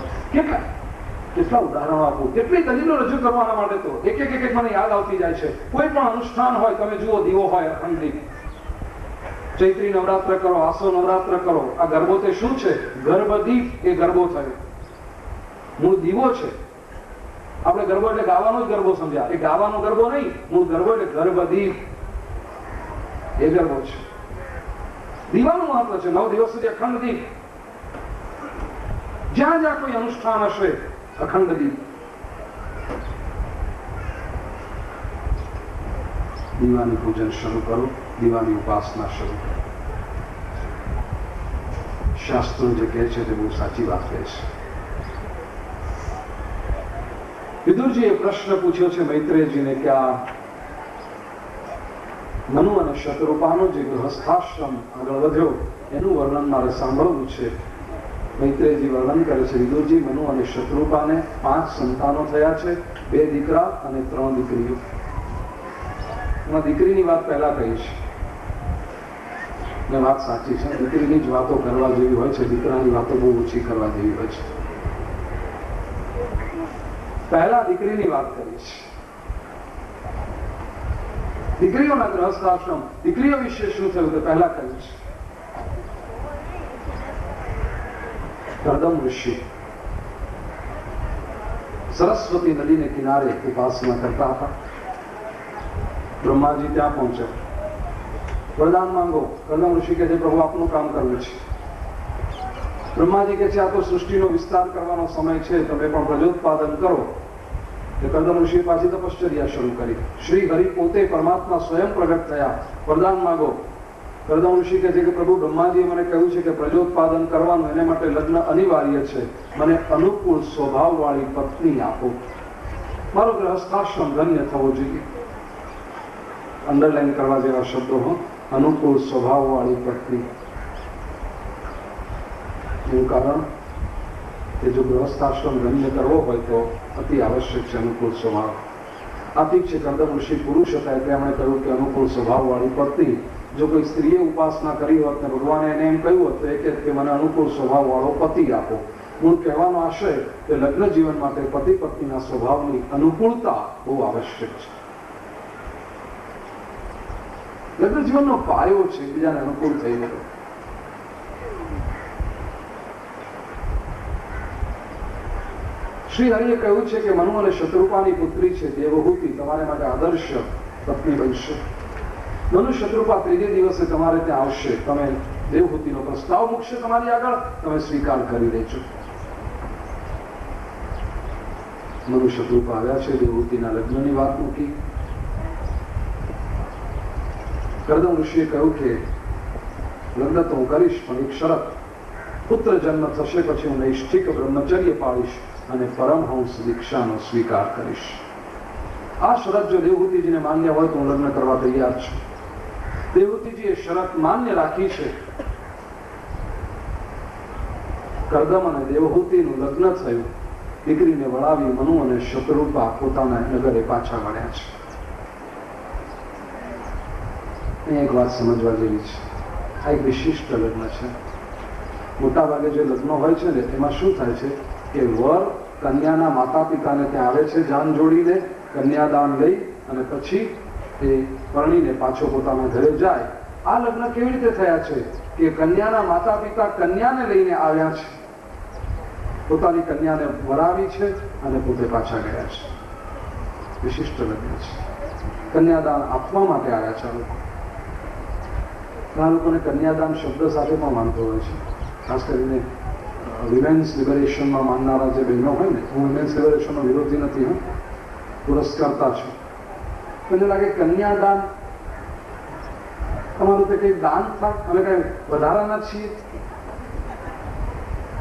કેટલા ઉદાહરણો આપું, કેટલી દલીલો રજૂ કરવાના માટે તો એક એક મને યાદ આવતી જાય છે. કોઈ પણ અનુષ્ઠાન હોય, તમે જુઓ દીવો હોય અખંડ દીપ. ચૈત્રી નવરાત્ર કરો, આસો નવરાત્ર કરો, આ ગરબો તે શું છે? ગર્ભદીપ. એ ગરબો થયો, મૂળ દીવો છે. આપણે ગરબો એટલે ગાવાનો જ ગરબો સમજ્યા. એ ગાવાનો ગરબો નહીં, મૂળ ગરબો એટલે ગર્ભદીપ. એ ગરબો છે. દીવાનું મહત્વ છે. 9 દિવસ સુધી અખંડ દીપ. જ્યાં જ્યાં કોઈ અનુષ્ઠાન હશે, અખંડ દીપ. દીવાની પૂજન શરૂ કરો, દીવાની ઉપાસના શરૂ કરો. શાસ્ત્રો જે કહે છે તે બહુ સાચી વાત કહે છે. વિદુરજીએ પ્રશ્ન પૂછ્યો છે મૈત્રેયજીને કે આ મનુ અને શતરૂપાનો જે ગૃહસ્થાશ્રમ આગળ વધ્યો એનું વર્ણન મારે સાંભળવું છે. મૈત્રેયજી વર્ણન કરે છે, વિદુરજી મનુ અને શતરૂપાને 5 સંતાનો થયા છે, 2 દીકરા અને 3 દીકરીઓ. એમાં દીકરીની વાત પહેલા કહી છે. વાત સાચી છે, દીકરીની જ વાતો કરવા જેવી હોય છે, દીકરાની વાતો બહુ ઓછી કરવા જેવી હોય છે. પહેલા દીકરીની વાત કરી છે. દીકરીઓના ગૃહસ્થાશ્રમ, દીકરીઓ વિશે શું થયું તે પહેલા કહ્યું છે. કર્દમ ઋષિ સરસ્વતી નદીને કિનારે ઉપાસના કરતા હતા. બ્રહ્માજી ત્યાં પહોંચ્યા. વરદાન માંગો. કર્દમ ઋષિ કે છે પ્રભુ આપનું કામ કરવું છે. બ્રહ્માજી કે છે આ તો સૃષ્ટિનો વિસ્તાર કરવાનો સમય છે, તમે પણ પ્રજોત્પાદન કરો. કર્દમ ઋષિએ પાછી તપશ્ચર્યા શરૂ કરી. શ્રી હરિ પોતે પરમાત્મા સ્વયં પ્રગટ થયા. વરદાન માંગો. કરદમ ઋષિ કહે છે કે પ્રભુ બ્રહ્માજીએ મને કહ્યું છે કે પ્રજોત્પાદન કરવાનું, એને માટે લગ્ન અનિવાર્ય છે. મને અનુકૂળ સ્વભાવવાળી પત્ની આપો. મારો ગ્રહસ્થાશ્રમ ધન્ય થવો જોઈએ. અંડરલાઈન કરવા જેવા શબ્દો હો. અનુકૂળ સ્વભાવવાળી પત્ની. એનું કારણ કે જો ગ્રહસ્થાશ્રમ ધન્ય કરવો હોય તો અતિ આવશ્યક છે અનુકૂળ સ્વભાવ. આ ઠીક છે, કરદમ ઋષિ પુરુષ હતા એટલે એમણે કહ્યું કે અનુકૂળ સ્વભાવવાળી પત્ની. જો કોઈ સ્ત્રીએ ઉપાસના કરી હોત ને ભગવાને એને એમ કહ્યું હોત તો એ કે મને અનુકૂળ સ્વભાવવાળો પતિ આપો. મૂળ કહેવાનો આશય કે લગ્ન જીવન માટે પતિ પત્નીના સ્વભાવની અનુકૂળતા બહુ આવશ્યક છે. લગ્ન જીવનનો પાયો છે બીજાને અનુકૂળ થઈ ગયો. શ્રી હરિએ કહ્યું છે કે મનુ અને શત્રુપાની પુત્રી છે દેવહૂતિ તમારે માટે આદર્શ પત્ની બનશે. મનુ શત્રુપા ત્રીજે દિવસે તમારે ત્યાં આવશે. તમે દેવહૂતિનો પ્રસ્તાવ મૂકશે તમારી આગળ, તમે સ્વીકાર કરી દેજો. મનુ શત્રુપા આવ્યા છે, દેવહૂતિના લગ્નની વાત મૂકી. કરદમ ઋષિએ કહ્યું કે લગ્ન તો હું કરીશ, પણ એક શરત, પુત્ર જન્મ થશે પછી હું નૈષ્ઠિક બ્રહ્મચર્ય પાળીશ અને પરમહંસ દીક્ષાનો સ્વીકાર કરીશ. આ શરત જો દેવહૂતિજીને માન્ય હોય તો હું લગ્ન કરવા તૈયાર છું. દેવહૂતિજીએ શરત માન્ય રાખી છે. કરદમ અને દેવહૂતિનું લગ્ન થયું. દીકરીને વળાવી મનુ અને શત્રુપા પોતાના નગરે પાછા વળ્યા છે. એક વાત સમજવા જેવી છે. આ એક વિશિષ્ટ લગ્ન છે. મોટા ભાગે જે લગ્નો હોય છે ને એમાં શું થાય છે કે વર કન્યાના માતા પિતાને ત્યાં આવે છે જાન જોડીને, કન્યાદાન લઈ અને પછી એ પરણીને પાછો પોતાના ઘરે જાય. આ લગ્ન કેવી રીતે થયા છે કે કન્યાના માતા પિતા કન્યાને લઈને આવ્યા છે, પોતાની કન્યાને વરાવી છે અને પોતે પાછા ગયા છે. વિશિષ્ટ લગ્ન છે. કન્યાદાન આપવા માટે આવ્યા છે આ લોકો. આ લોકોને કન્યાદાન શબ્દ સાથે પણ માનતો હોય છે. ખાસ કરીને વિમેન્સ લિબરેશનમાં માનનારા જે બહેનો હોય ને, હું વિમેન્સ લિબરેશનનો વિરોધી નથી, હું પુરસ્કારતા છું. મને લાગે કન્યાદાન તમારું તે કઈ દાન થાય, અમે કઈ વધારાના છીએ,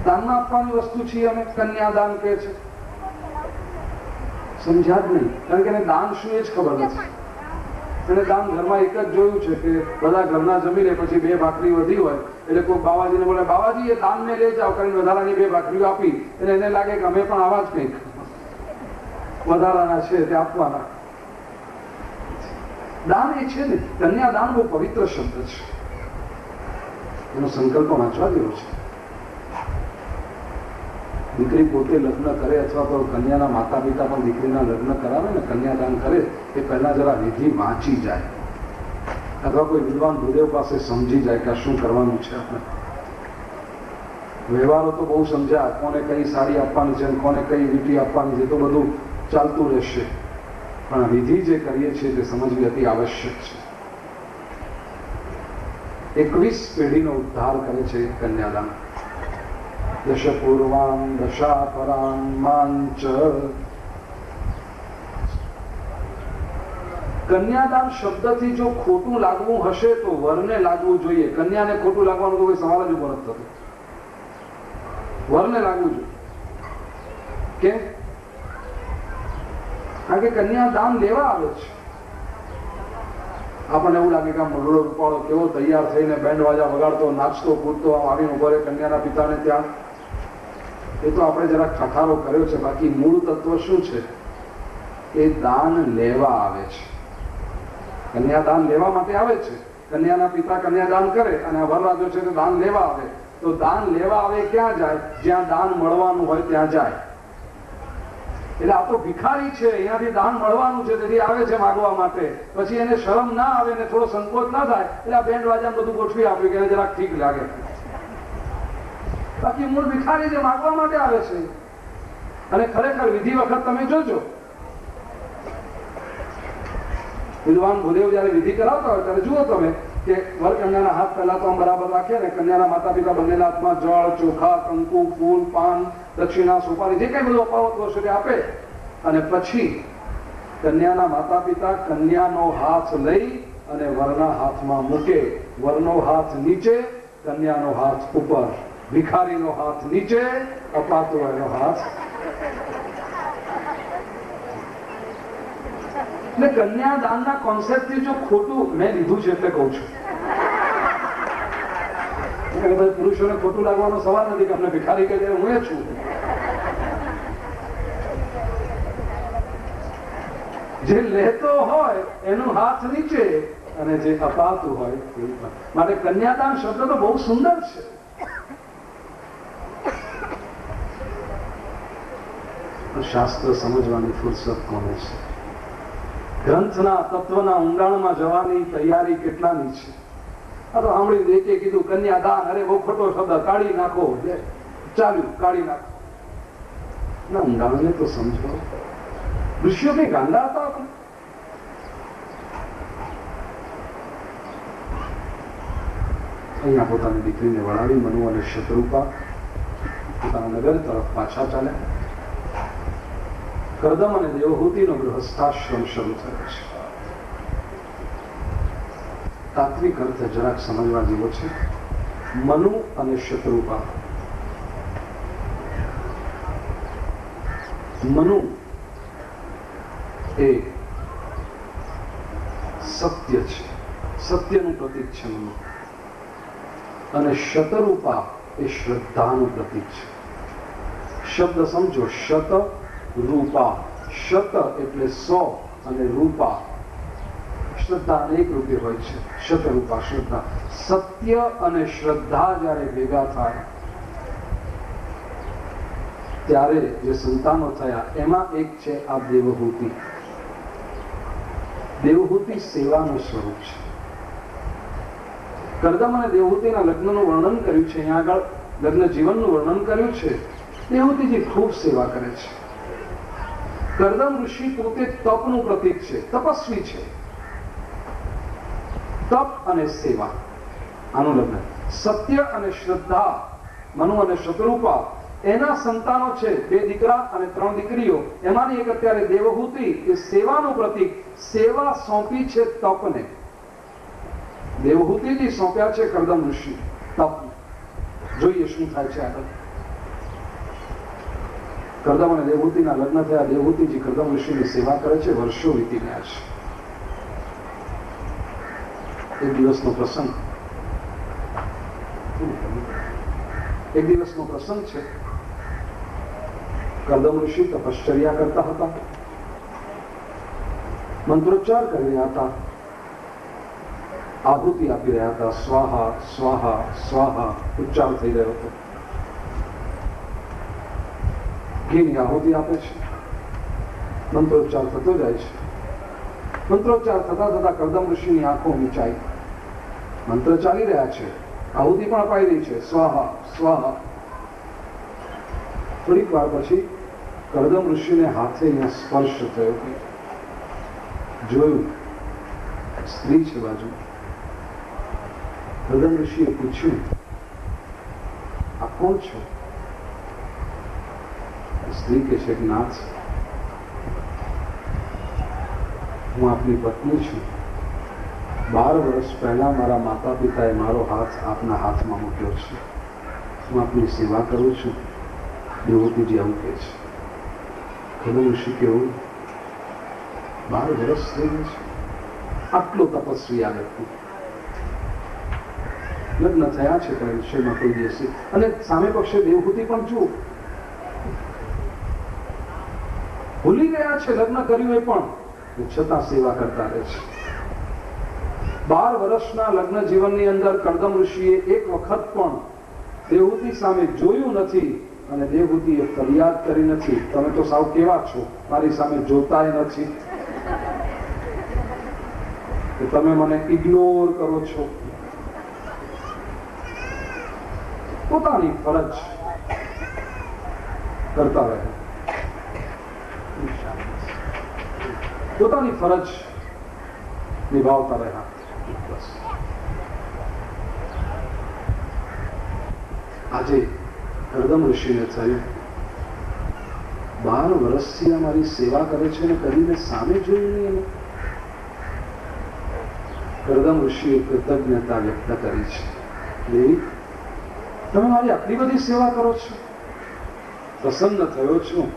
દાનમાં આપવાની વસ્તુ છીએ અમે. કન્યાદાન કહે છે, સમજ્યા જ નહીં. કારણ કે એને દાન શું એ જ ખબર નથી. એને દાન ઘરમાં એક જ જોયું છે કે બધા ઘરના જમીને પછી 2 ભાખરી વધી હોય એટલે કોઈ બાવાજીને બોલે બાવાજી એ દાનને લઈ જાઓ કરીને વધારાની 2 ભાખરીઓ આપી. એટલે એને લાગે કે અમે પણ આવા જ કંઈક વધારાના છે તે આપવાના. દાન એ છે ને, કન્યાદાન બહુ પવિત્ર શબ્દ છે. એનો સંકલ્પ વાંચવા જેવો છે. દીકરી પોતે લગ્ન કરે અથવા તો કન્યાના માતા પિતા પણ દીકરીના લગ્ન કરાવે ને, કન્યાદાન કરે એ પહેલા જરા વિધિ વાંચી જાય અથવા કોઈ વિદ્વાન ગુરુદેવ પાસે સમજી જાય કે આ શું કરવાનું છે. આપણે વ્યવહારો તો બહુ સમજ્યા, કોને કઈ સાડી આપવાની છે, કોને કઈ વીંટી આપવાની છે, તો બધું ચાલતું રહેશે. પણ વિધિ જે કરીએ છીએ તે સમજવી અતિ આવશ્યક છે. 21 પેઢીનો ઉદ્ધાર કરે છે કન્યાદાન. દશ પૂર્વાન દશા પરાન માંચ. કન્યાદાન શબ્દથી જો ખોટું લાગવું હશે તો વરને લાગવું જોઈએ. કન્યાને ખોટું લાગવાનું તો કોઈ સવાલ જ ઉભો નથી થતો. વરને લાગવું જોઈએ. કેમ? કારણ કે કન્યાદાન લેવા આવે છે. આપણને એવું લાગે કે આ મરડો રૂપાળો કેવો તૈયાર થઈને બેન્ડ વાજા વગાડતો નાચતો કૂદતો આવીને ઉભો રહે કન્યાના પિતાને ત્યાં. એ તો આપણે જરા ખટારો કર્યો છે. બાકી મૂળ તત્વ શું છે? એ દાન લેવા આવે છે. કન્યાદાન લેવા માટે આવે છે. કન્યાના પિતા કન્યાદાન કરે અને આ વરરાજો છે તો દાન લેવા આવે. તો દાન લેવા આવે ક્યાં જાય? જ્યાં દાન મળવાનું હોય ત્યાં જાય. એટલે આ તો ભિખારી છે, અહીંયાથી દાન મળવાનું છે તેથી આવે છે માગવા માટે. પછી એને શરમ ના આવે ને થોડો સંકોચ ના થાય એટલે આ બેન્ડ વાજા બધું ગોઠવી આપ્યું કે એને જરાક ઠીક લાગે. બાકી મૂળ ભિખારી જે માગવા માટે આવે છે. અને ખરેખર વિધિ વખત તમે જોજો, વિદ્વાન ભૂદેવ જયારે વિધિ કરાવતા હોય ત્યારે જુઓ તમે કે વર કન્યાના હાથ પહેલા તો આમ બરાબર રાખે ને કન્યાના માતા પિતા બંનેના હાથમાં જળ, ચોખા, કંકુ, ફૂલ, પાન, દક્ષિણા, સોપારી જે કઈ બધું અપાવત વસ્તુ તે આપે. અને પછી કન્યાના માતા પિતા કન્યાનો હાથ લઈ અને વરના હાથમાં મૂકે. વરનો હાથ નીચે, કન્યાનો હાથ ઉપર. ભિખારીનો હાથ નીચે, અપાતો એનો હાથ. એટલે કન્યાદાનના કોન્સેપ્ટથી જો ખોટું મેં લીધું છે એટલે કહું છું. પુરુષોને ખોટું લાગવાનો સવાલ નથી કે અમને ભિખારી કહી દે, હું એ છું. જે લેતો હોય એનો હાથ નીચે અને જે અપાતું હોય એ ઉપર. માટે કન્યાદાન શબ્દ તો બહુ સુંદર છે. શાસ્ત્ર સમજવાની ફુરસત કોને છે? ગ્રંથના તત્વના ઊંડાણમાં જવાની તૈયારી કેટલાની છે? આ તો સાંભળી દેખે કીધું કન્યાદાન, અરે બહુ ખોટો શબ્દ, કાઢી નાખો, ચાલ્યું કાઢી નાખો. ના, ઊંડાણને તો સમજો. ઋષિઓ કઈ ગાંડા હતા? અહીંયા પોતાની દીકરીને વળાવી મનુ અને શત્રુપા પોતાના નગર તરફ પાછા ચાલ્યા. કર્દમ અને દેવહૂતિનો ગૃહસ્થાશ્રમ શરૂ થયો છે. તાત્વિક અર્થે જરાક સમજવા જેવો છે. મનુ અને શત્રુપા. મનુ એ સત્ય છે, સત્યનું પ્રતીક છે મનુ. અને શતરૂપા એ શ્રદ્ધાનું પ્રતીક છે. શબ્દ સમજો, શત રૂપા. શત એટલે 100 અને રૂપા શ્રદ્ધા અનેક રૂપે હોય છે. શતરૂપા શ્રદ્ધા. સત્ય અને શ્રદ્ધા જ્યારે ભેગા થાય ત્યારે જે સંતાનો થયા એમાં એક છે આ દેવહૂતિ. દેવહૂતિ સેવાનું સ્વરૂપ છે. કર્દમ અને દેવહૂતિના લગ્નનું વર્ણન કર્યું છે. અહીંયા આગળ લગ્ન જીવનનું વર્ણન કર્યું છે. દેવહૂતિજી ખૂબ સેવા કરે છે. કર્દમ ઋષિ પોતે તપનું પ્રતીક છે, તપસ્વી છે. તપ અને સેવા, આનું લગ્ન. સત્ય અને શ્રદ્ધા, મનુ અને શત્રુપા, એના સંતાનો છે. 2 દીકરા અને 3 દીકરીઓ. એમાંની એક અત્યારે દેવહૂતિ એ સેવાનું પ્રતીક. સેવા સોંપી છે તપને. દેવહૂતિજી સોંપ્યા છે કર્દમ ઋષિ તપને. જોઈએ શું થાય છે આગળ. કર્દમ અને દેવહૂતિના લગ્ન થયા. દેવહૂતિજી કર્દમ ઋષિની સેવા કરે છે. વર્ષો વીતી ગયા છે. એક દિવસનો પ્રસંગ છે. કર્દમ ઋષિ તપશ્ચર્યા કરતા હતા, મંત્રોચ્ચાર કરી રહ્યા હતા, આહુતિ આપી રહ્યા હતા. સ્વાહા સ્વાહા સ્વાહા ઉચ્ચાર થઈ રહ્યો હતો. ઘીની આહુતિ આપે છે. મંત્રોચ્ચાર થતો જાય છે. મંત્રોચ્ચાર થતા થતા કર્દમ ઋષિની આંખો મીચાઈ. મંત્ર ચાલી રહ્યા છે, આહુતિ પણ અપાઈ રહી છે. સ્વાહા સ્વાહા. થોડીક વાર પછી કર્દમ ઋષિને હાથે અહીંયા સ્પર્શ થયો. જોયું સ્ત્રી છે બાજુ. કર્દમ ઋષિએ પૂછ્યું, આ કોણ છો? સ્ત્રી કે છે, નાથ, હું આપની પત્ની છું. 12 વર્ષ પહેલા મારા માતા પિતાએ મારો હાથ આપના હાથમાં મૂક્યો છે. હું આપની સેવા કરું છું. દેવહૂતિજી આવું કહે છે. કર્દમ ઋષિ કેવું? 12 વર્ષ થઈ ગયું છે. આટલો તપસ્વી આ વ્યક્તિ. લગ્ન થયા છે પણ વિષયમાં કોઈ દિવસે. અને સામે પક્ષે દેવહૂતિ પણ જુઓ, ભૂલી ગયા છે લગ્ન કર્યું એ પણ, છતાં સેવા કરતા રહે છે. 12 વર્ષના લગ્ન જીવનની અંદર કર્દમ ઋષિએ એક વખત પણ દેવહૂતિ સામે જોયું નથી અને દેવહૂતિએ ફરિયાદ કરી નથી, તમે તો સાવ કેવા છો, મારી સામે જોતાય નથી, કે તમે મને ઇગ્નોર કરો છો. પોતાની ફરજ કરતા રહે, પોતાની ફરજ નિભાવતા રહ્યા. આજે કર્દમ ઋષિને થયું 12 વર્ષથી અમારી સેવા કરે છે ને કરીને સામે જોયું નહીં. કરદમ ઋષિએ કૃતજ્ઞતા વ્યક્ત કરી છે. દેવી, તમે મારી આટલી બધી સેવા કરો છો, પ્રસન્ન થયો છું,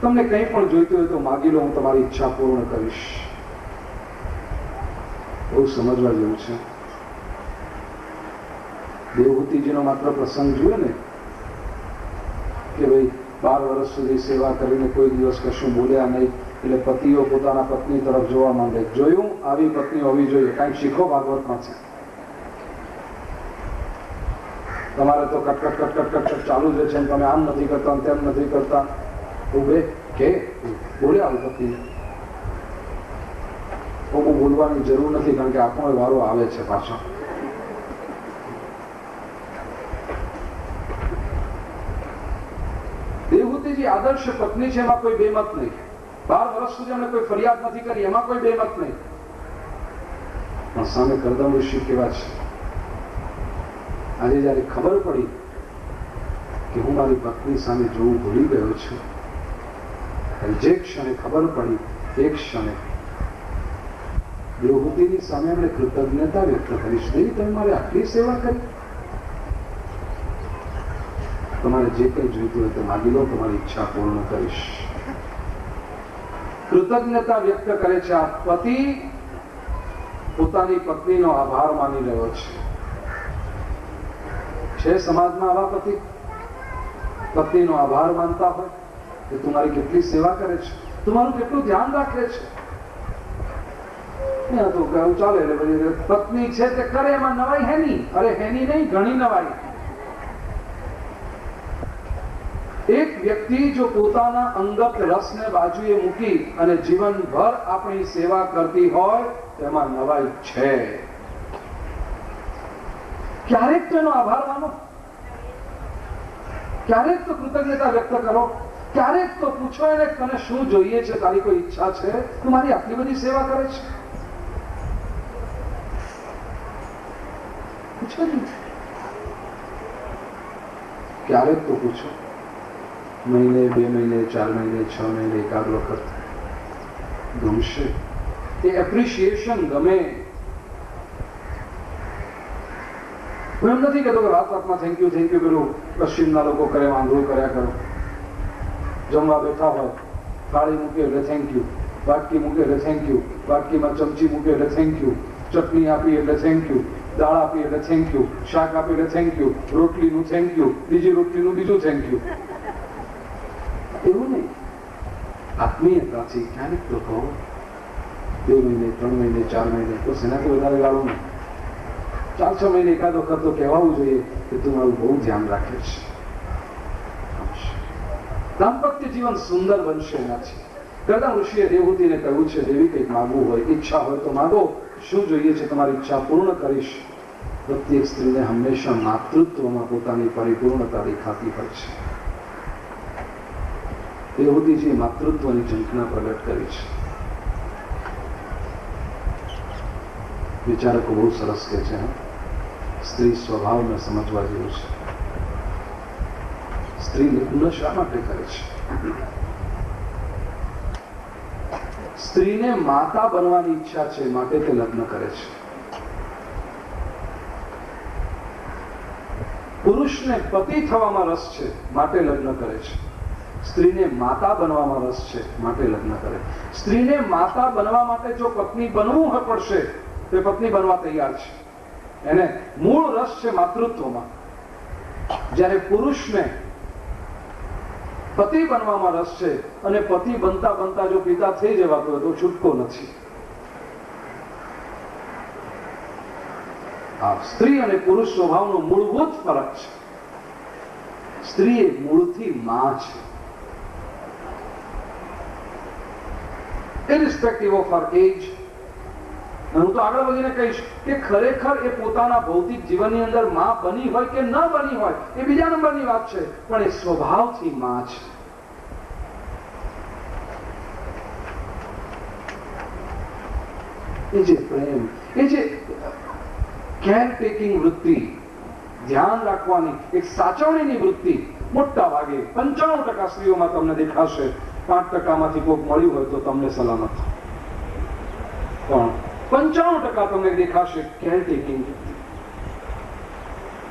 તમને કંઈ પણ જોઈતું હોય તો માગી લો, હું તમારી ઈચ્છા પૂર્ણ કરીશ. બહુ સમજવા જેવું છે. દેવહૂતિજીનો માત્ર પ્રસંગ જોઈએ ને કે ભાઈ 12 વર્ષ સુધી સેવા કરીને કોઈ દિવસ કશું બોલ્યા નહીં, એટલે પતિઓ પોતાના પત્ની તરફ જોવા માંડે. જોયું, આવી પત્ની હોવી જોઈએ, કાંઈક શીખો ભાગવતમાંથી. તમારે તો કટકટ ચાલુ જ છે, તમે આમ નથી કરતા તેમ નથી કરતા. ઉભે કે બોલ્યા આવી પત્ની, બહુ બોલવાની જરૂર નથી, કારણ કે આપણો વારો આવે છે પાછો. દેવહૂતિજી આદર્શ પત્ની છે, એમાં કોઈ બેમત નહીં. 12 વર્ષ સુધી અમને કોઈ ફરિયાદ નથી કરી, એમાં કોઈ બેમત નહીં. પણ સામે કરદમ ઋષિ કેવા છે. આજે જયારે ખબર પડી કે હું મારી પત્ની સામે જોવું ભૂલી ગયો છું, જે ક્ષણે ખબર પડી એ ક્ષણે દેવહૂતિની સામે એમણે કૃતજ્ઞતા વ્યક્ત કરી. દેવી, તમે મારે આટલી સેવા કરી, તમારે જે કંઈ જોઈતું હોય તે માગી લો, તમારી ઈચ્છા પૂર્ણ કરીશ. કૃતજ્ઞતા વ્યક્ત કરે છે. આ પતિ પોતાની પત્નીનો આભાર માની રહ્યો છે. સમાજમાં આવા પતિ પત્નીનો આભાર માનતા હોય કે તું મારી કેટલી સેવા કરે છે, તું મારું કેટલું ધ્યાન રાખે છે. તો કહું ચાલે, એટલે પત્ની છે તે કરે, એમાં નવાઈ હેની. અરે હેની નહીં, ઘણી નવાઈ. એક વ્યક્તિ જો પોતાના અંગત રસને બાજુએ મૂકી અને જીવનભર આપણી સેવા કરતી હોય તેમાં નવાઈ છે. ક્યારેક તેનો આભાર માનો, ક્યારેક તો કૃતજ્ઞતા વ્યક્ત કરો, ક્યારેક તો પૂછો એને, તને શું જોઈએ છે, તારી કોઈ ઈચ્છા છે, તું મારી આટલી બધી સેવા કરે છે. પૂછો ને, ક્યારેક તો પૂછો. મહિને, 2 મહિને, 4 મહિને, 6 મહિને એકાદ વખત ગમશે. એ એપ્રિશિએશન ગમે. હું એમ નથી કહેતો કે રાતમાં થેન્ક યુ પેલું પશ્ચિમના લોકો કરે, વાંધો કર્યા કરો. જમવા બેઠા હોય, થાળી મૂકે એટલે થેન્ક યુ, વાટકી મૂકે એટલે થેન્ક યુ, વાટકીમાં ચમચી મૂકે એટલે થેન્ક યુ, ચટણી આપી એટલે થેન્ક યુ, દાળ આપી એટલે થેન્ક યુ, શાક આપી એટલે થેન્ક યુ, રોટલીનું થેન્ક યુ, બીજી રોટલીનું બીજું થેન્ક યુ. એવું નહીં. આત્મીયતાથી ક્યારેક તો કહો, 2 મહિને, 3 મહિને, 4 મહિને, તો સેનાથી વધારે ગાળો નહીં. 4-6 મહિને એકાદ વખત તો કહેવાવું જોઈએ કે તું મારું બહુ ધ્યાન રાખે છે. દાંપત્ય જીવન સુંદર બનશે એનાથી. કરદમ ઋષિએ દેવહૂતિને કહ્યું છે, દેવી કંઈક માગવું હોય, ઈચ્છા હોય તો માગો, શું જોઈએ છે તમારી ઈચ્છા પૂર્ણ કરીશ. પ્રત્યેક સ્ત્રીને હંમેશા માતૃત્વમાં પોતાની પરિપૂર્ણતા દેખાતી હોય છે. દેવહૂતિજીએ માતૃત્વની ઝંખના પ્રગટ કરી છે. વિચારકો બહુ સરસ કહે છે, સ્ત્રી સ્વભાવને સમજવા જેવું છે. સ્ત્રી લગ્ન શા માટે કરે છે? સ્ત્રીને માતા બનવાની ઈચ્છા છે, માટે તે લગ્ન કરે છે. પુરુષને પતિ થવામાં રસ છે, માટે લગ્ન કરે છે. સ્ત્રીને માતા બનવામાં રસ છે, માટે લગ્ન કરે. સ્ત્રીને માતા બનવા માટે જો પત્ની બનવું પડશે તો પત્ની બનવા તૈયાર છે. એને મૂળ રસ છે માતૃત્વમાં. જ્યારે પુરુષને પતિ બનવામાં રસ છે અને પતિ બનતા બનતા જો પિતા થઈ જવાતો હોય તો છૂટકો નથી. આ સ્ત્રી અને પુરુષ સ્વભાવનો મૂળભૂત ફરક છે. સ્ત્રી એ મૂળથી માં છે. ઇરરિસ્પેક્ટિવ ઓફ હર એજ. હું તો આગળ વધીને કહીશ કે ખરેખર એ પોતાના ભૌતિક જીવનની અંદર માં બની હોય કે ન બની હોય એ બીજા નંબરની વાત છે, પણ એ સ્વભાવથી માં છે. એ જે પ્રેમ, એ જે કેર ટેકિંગ વૃત્તિ, ધ્યાન રાખવાની એક સાચવણીની વૃત્તિ મોટા ભાગે 95% સ્ત્રીઓમાં તમને દેખાશે. 5%માંથી કોઈક મળ્યું હોય તો તમને સલામત. પણ 95% તમને દેખાશે કેરટેકિંગ.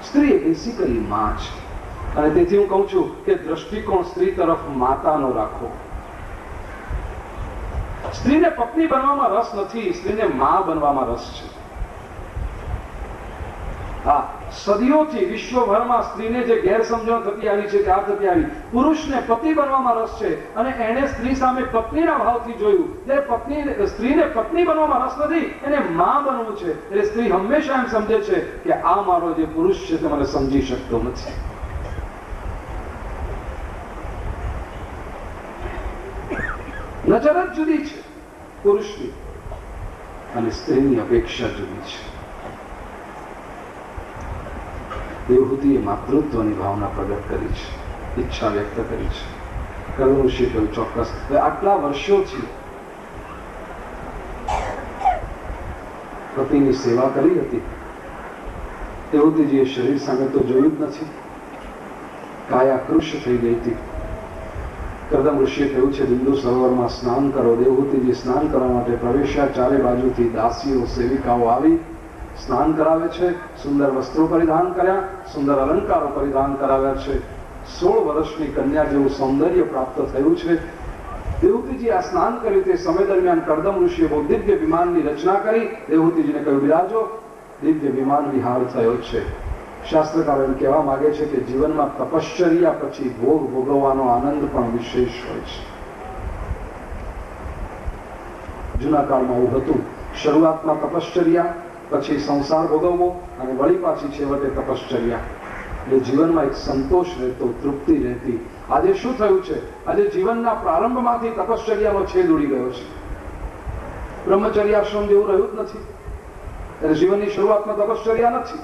સ્ત્રી એ બેસિકલી માં છે. અને તેથી હું કહું છું કે દ્રષ્ટિકોણ સ્ત્રી તરફ માતાનો રાખો. સ્ત્રીને પત્ની બનવામાં રસ નથી, સ્ત્રીને માં બનવામાં રસ છે. હા, સદીઓથી વિશ્વભરમાં સ્ત્રીને જે ગેરસમજણ થતી આવી છે કે આ થતી આવી, પુરુષને પતિ બનવામાં રસ છે અને એણે સ્ત્રી સામે પત્નીના ભાવથી જોયું. સ્ત્રીને પત્ની બનવામાં રસ નથી, એને માં બનવું છે. એટલે સ્ત્રી હંમેશા એમ સમજે છે કે આ મારો જે પુરુષ છે તે મને સમજી શકતો નથી. નજર જ જુદી છે પુરુષની અને સ્ત્રીની અપેક્ષા જુદી છે. દેવહૂતિએ માતૃત્વની ભાવના પ્રગટ કરી છે, ઈચ્છા વ્યક્ત કરી છે. કરુણ ઋષિ કહ્યું ચોક્કસ. આટલા વર્ષોથી પતિની સેવા કરી હતી. દેવહૂતિજીએ શરીર સામે તો જોયું જ નથી, કાયા કૃશ થઈ ગઈ હતી. કરદમ ઋષિએ કહ્યું છે બિંદુ સરોવરમાં સ્નાન કરો. દેવહૂતિજી સ્નાન કરવા માટે પ્રવેશ્યા. ચારે બાજુથી દાસીઓ સેવિકાઓ આવી સ્નાન કરાવે છે. સુંદર વસ્ત્રો પરિધાન કર્યા, સુંદર અલંકારો પરિધાન કરાવ્યા છે. 16 વર્ષની કન્યા જેવું સૌંદર્ય પ્રાપ્ત થયું છે. દેવહૂતિજી આ સ્નાન કર્યું તે સમય દરમિયાન કરદમ ઋષિએ બહુ દિવ્ય વિમાનની રચના કરી. દેવહૂતિજીને કહ્યું બિરાજો. દિવ્ય વિમાન વિહાર થયો છે. શાસ્ત્રકારો એમ કહેવા માંગે છે કે જીવનમાં તપશ્ચર્યા પછી ભોગ ભોગવવાનો આનંદ પણ વિશેષ હોય છે. જૂના કાળમાં એવું હતું, શરૂઆતમાં તપશ્ચર્યા, પછી સંસાર ભોગવવો અને વળી પાછી છેવટે તપશ્ચર્યા. એટલે જીવનમાં એક સંતોષ રહેતો, તૃપ્તિ રહેતી. આજે શું થયું છે? આજે જીવનના પ્રારંભમાંથી તપશ્ચર્યાનો છેદ ઉડી ગયો છે. બ્રહ્મચર્યાશ્રમ જેવું રહ્યું જ નથી. એટલે જીવનની શરૂઆતમાં તપશ્ચર્યા નથી.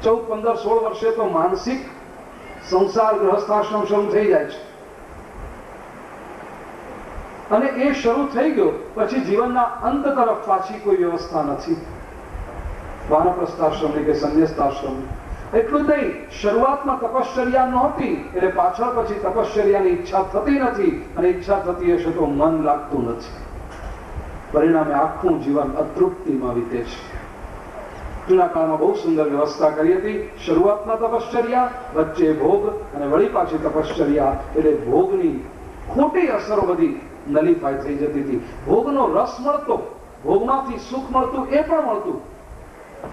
14, 15, 16 વર્ષે તો માનસિક સંસાર ગૃહસ્થાશ્રમ શરૂ થઈ જાય છે. અને એ શરૂ થઈ ગયો પછી જીવનના અંત તરફ પાછી કોઈ વ્યવસ્થા નથી. વાનપ્રસ્થાશ્રમની કે સંન્યસ્તાશ્રમની. એટલું જ નહીં, શરૂઆતમાં તપશ્ચર્યા નહોતી એટલે પાછળ પછી તપશ્ચર્યાની ઈચ્છા થતી નથી, અને ઈચ્છા થતી હશે તો મન લાગતું નથી. પરિણામે આખું જીવન અતૃપ્તિમાં વીતે છે. જૂના કાળમાં બહુ સુંદર વ્યવસ્થા કરી હતી. શરૂઆતમાં તપશ્ચર્યા, વચ્ચે ભોગ અને વળી પાછી તપશ્ચર્યા. એટલે ભોગની ખોટી અસરો બધી નલિફાઈ થઈ જતી હતી. ભોગનો રસ મળતો, ભોગમાંથી સુખ મળતું એ પણ મળતું,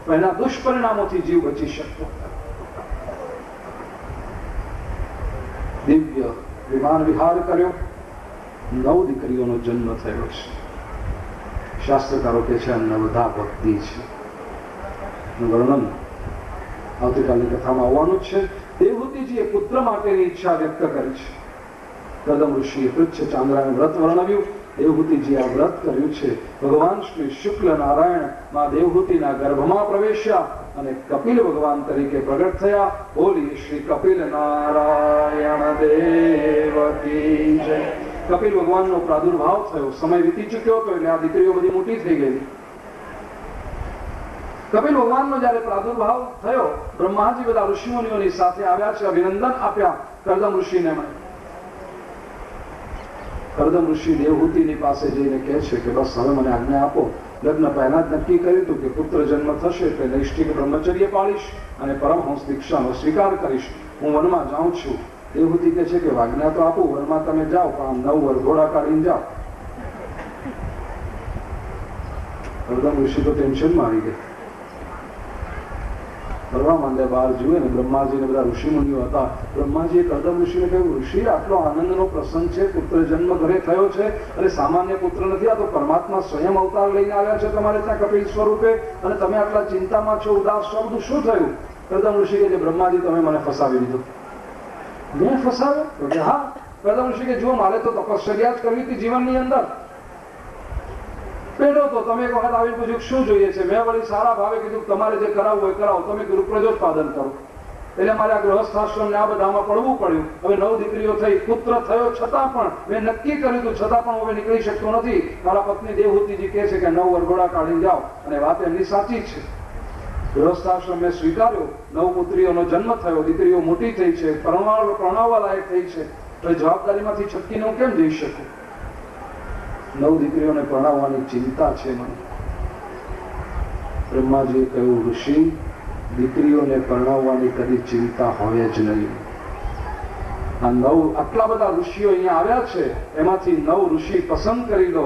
પણ એના દુષ્પરિણામોથી જીવ બચી શકતો. દિવ્ય વિમાન વિહાર કર્યો. 9 દીકરીઓનો જન્મ થયો છે. શાસ્ત્રકારો કે છે નવધા ભક્તિ છે. વર્ણન આવતીકાલની કથામાં આવવાનું જ છે. દેવહૂતિજીએ પુત્ર માટેની ઈચ્છા વ્યક્ત કરી છે. કરદમ ઋષિએ પૃચ્છ ચાંદ્રાનું વ્રત વર્ણવ્યું. દેવહૂતિજીએ આ વ્રત કર્યું છે. ભગવાન શ્રી શુક્લ નારાયણ માં દેવહૂતિના ગર્ભમાં પ્રવેશ્યા અને કપિલ ભગવાન તરીકે પ્રગટ થયા. બોલી શ્રી કપિલ નારાયણ દેવ કી જય. કપિલ ભગવાનનો પ્રાદુર્ભાવ થયો. સમય વીતી ચૂક્યો હતો એટલે આ દીકરીઓ બધી મોટી થઈ ગઈ. કપિલ ભગવાનનો જયારે પ્રાદુર્ભાવ થયો, બ્રહ્માજી બધા ઋષિમુનિઓની સાથે આવ્યા છે. અભિનંદન આપ્યા કરદમ ઋષિને. કરદમ ઋષિ દેવહૂતિની પાસે જઈને કહે છે કે બસ હવે મને આજ્ઞા આપો. લગ્ન પહેલા જ નક્કી કર્યું હતું કે પુત્ર જન્મ થશે એટલે નૈષ્ઠિક બ્રહ્મચર્ય પાળીશ અને પરમહંસ દીક્ષાનો સ્વીકાર કરીશ. હું વનમાં જાઉં છું. દેવહૂતિ કહે છે કે આજ્ઞા તો આપું, વનમાં તમે જાઓ પણ 9 વરઘોડા કાઢીને જાઓ. કરદમ ઋષિ તો ટેન્શનમાં આવી ગયા. ફરવા માંડ્યા. બહાર જુએ ને બ્રહ્માજી ને બધા ઋષિમુનિઓ હતા. બ્રહ્માજીએ કરદમ ઋષિને કહ્યું, ઋષિ આટલો આનંદનો પ્રસંગ છે, પુત્ર જન્મ ઘરે થયો છે અને સામાન્ય પુત્ર નથી, આ તો પરમાત્મા સ્વયં અવતાર લઈને આવ્યા છે તમારે ત્યાં કપિલ સ્વરૂપે, અને તમે આટલા ચિંતામાં છો, ઉદાસ છો, બધું શું થયું? કરદમ ઋષિ કે બ્રહ્માજી તમે મને ફસાવી દીધો. મેં ફસાવ્યો? તો હા. કરદમ ઋષિ કે જુઓ મારે તો તપશ્ચર્યા જ કરવી હતી જીવનની અંદર. પેલો તો તમે એક વખત આવીને પૂછ્યું શું જોઈએ છે? મેં વળી સારા ભાવે કીધું તમારે જે કરાવવું હોય કરાવો, તમે કીધું પ્રજોત્પાદન કરો. એટલે મારે આ ગૃહસ્થાશ્રમ ને આ બધામાં પડવું પડ્યું. હવે 9 દીકરીઓ થઈ, પુત્ર થયો છતાં પણ મેં નક્કી કર્યું હતું છતાં પણ હવે નીકળી શકતો નથી. મારા પત્ની દેવહૂતિજી કહે છે કે 9 વરઘોડા કાઢીને જાઓ, અને વાત એમની સાચી છે. ગૃહસ્થાશ્રમ મેં સ્વીકાર્યો. 9 પુત્રીઓનો જન્મ થયો. દીકરીઓ મોટી થઈ છે, પરણાવવા લાયક થઈ છે. હવે જવાબદારીમાંથી છટકીને હું કેમ જઈ શકું? 9 દીકરીઓને પરણાવવાની ચિંતા છે મને. બ્રહ્માજીએ કહ્યું, ઋષિ, દીકરીઓને પરણાવવાની કદી ચિંતા હોય જ નહીં. આ 9 આટલા બધા ઋષિઓ અહીંયા આવ્યા છે, એમાંથી 9 ઋષિ પસંદ કરી લો,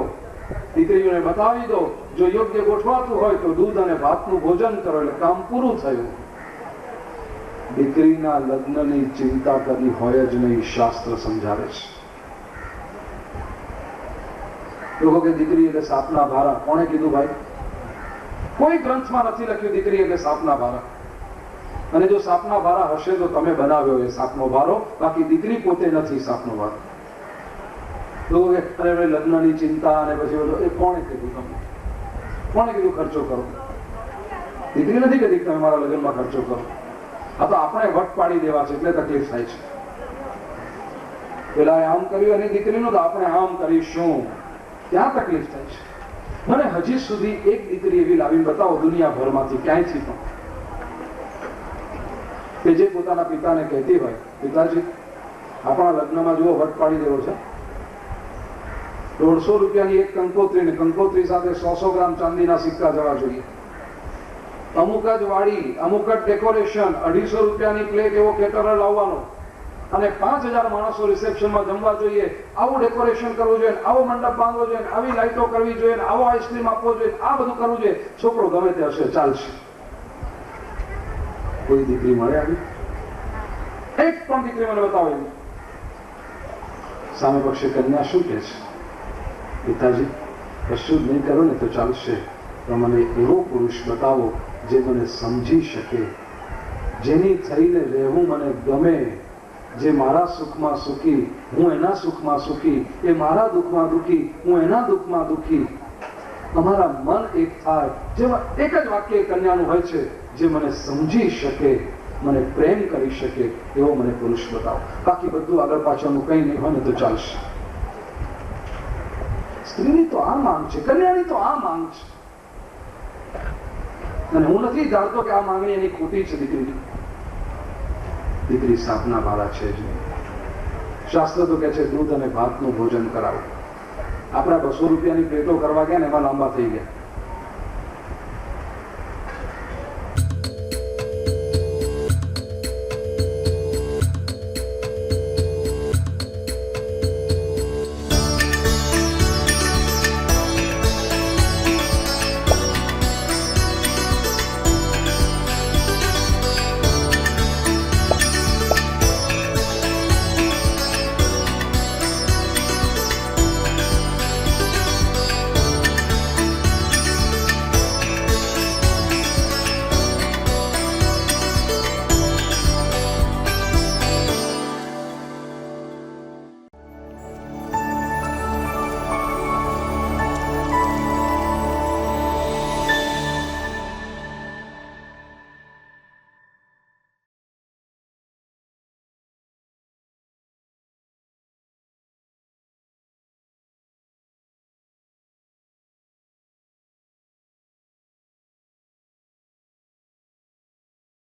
દીકરીઓને બતાવી દો. જો યોગ્ય ગોઠવાતું હોય તો દૂધ અને ભાતનું ભોજન કરો, એટલે કામ પૂરું થયું. દીકરીના લગ્નની ચિંતા કદી હોય જ નહીં, શાસ્ત્ર સમજાવે છે. લોકો કે દીકરી એટલે સાપના ભારા. કોણે કીધું ભાઈ? કોઈ ગ્રંથમાં નથી લખ્યું દીકરી એટલે સાપના ભારા. અને જો સાપના ભારા હશે તો તમે બનાવ્યો એ સાપનો ભારો, બાકી દીકરી પોતે નથી સાપનો ભારો. લોકો કે અરે લગ્નની ચિંતા અને પછી એ કોણે કીધું? તમને કોણે કીધું ખર્ચો કરો? દીકરી નથી કીધી તમે મારા લગ્નમાં ખર્ચો કરો. આ તો આપણે વટ પાડી દેવા છે એટલે તકલીફ થાય છે. પેલા આમ કર્યું એની દીકરીનું તો આપણે આમ કરીશું, ત્યાં તકલીફ થાય છે. મને હજી સુધી એક દીકરી એવી લાવીને બતાવો દુનિયાભરમાંથી ક્યાંયથી પણ, કે જે પોતાના પિતાને કહેતી હોય, પિતાજી આપણા લગ્નમાં જુઓ વટ પાડી દેવો છે, 150 રૂપિયાની એક કંકોત્રી ને કંકોત્રી સાથે 100 ગ્રામ ચાંદીના સિક્કા જવા જોઈએ, અમુક જ વાડી, અમુક જ ડેકોરેશન, 250 રૂપિયાની પ્લેટ એવો કેટરર લાવવાનો, અને 5000 માણસો રિસેપ્શનમાં જમવા જોઈએ, આવું ડેકોરેશન કરવું જોઈએ, આવો મંડપ બાંધવો જોઈએ, આવી લાઈટો કરવી જોઈએ, આવો આઈસ્ક્રીમ આપવો જોઈએ, આ બધું કરવું જોઈએ. છોકરો ગમે તે હશે, ચાલશે. કોઈ દીકરી મળે આવી? એક પણ દીકરી મને બતાવો. સામે પક્ષે કન્યા શું કહે છે? પિતાજી કશું જ નહીં કરો ને તો ચાલશે, પણ મને એવો પુરુષ બતાવો જે મને સમજી શકે, જેની થઈને રહેવું મને ગમે, જે મારા સુખમાં સુખી, હું એના સુખમાં સુખી, એ મારા દુઃખમાં દુઃખી, હું એના દુઃખમાં દુઃખી, અમારા મન એક થાય. જેમાં એક જ વાક્ય કન્યાનું હોય છે, જે મને સમજી શકે, મને પ્રેમ કરી શકે, એવો મને પુરુષ બતાવો. બાકી બધું આગળ પાછળનું કંઈ નહીં હોય ને તો ચાલશે. સ્ત્રીની તો આ માંગ છે, કન્યાની તો આ માંગ છે. અને હું નથી જાણતો કે આ માંગણી એની ખોટી છે. દીકરી સાપના ભારા છે જ. શાસ્ત્ર તો કહે છે દૂધ અને ભાતનું ભોજન કરાવો. આપણા 200 રૂપિયાની પ્લેટો કરવા ગયા ને એમાં લાંબા થઈ ગયા.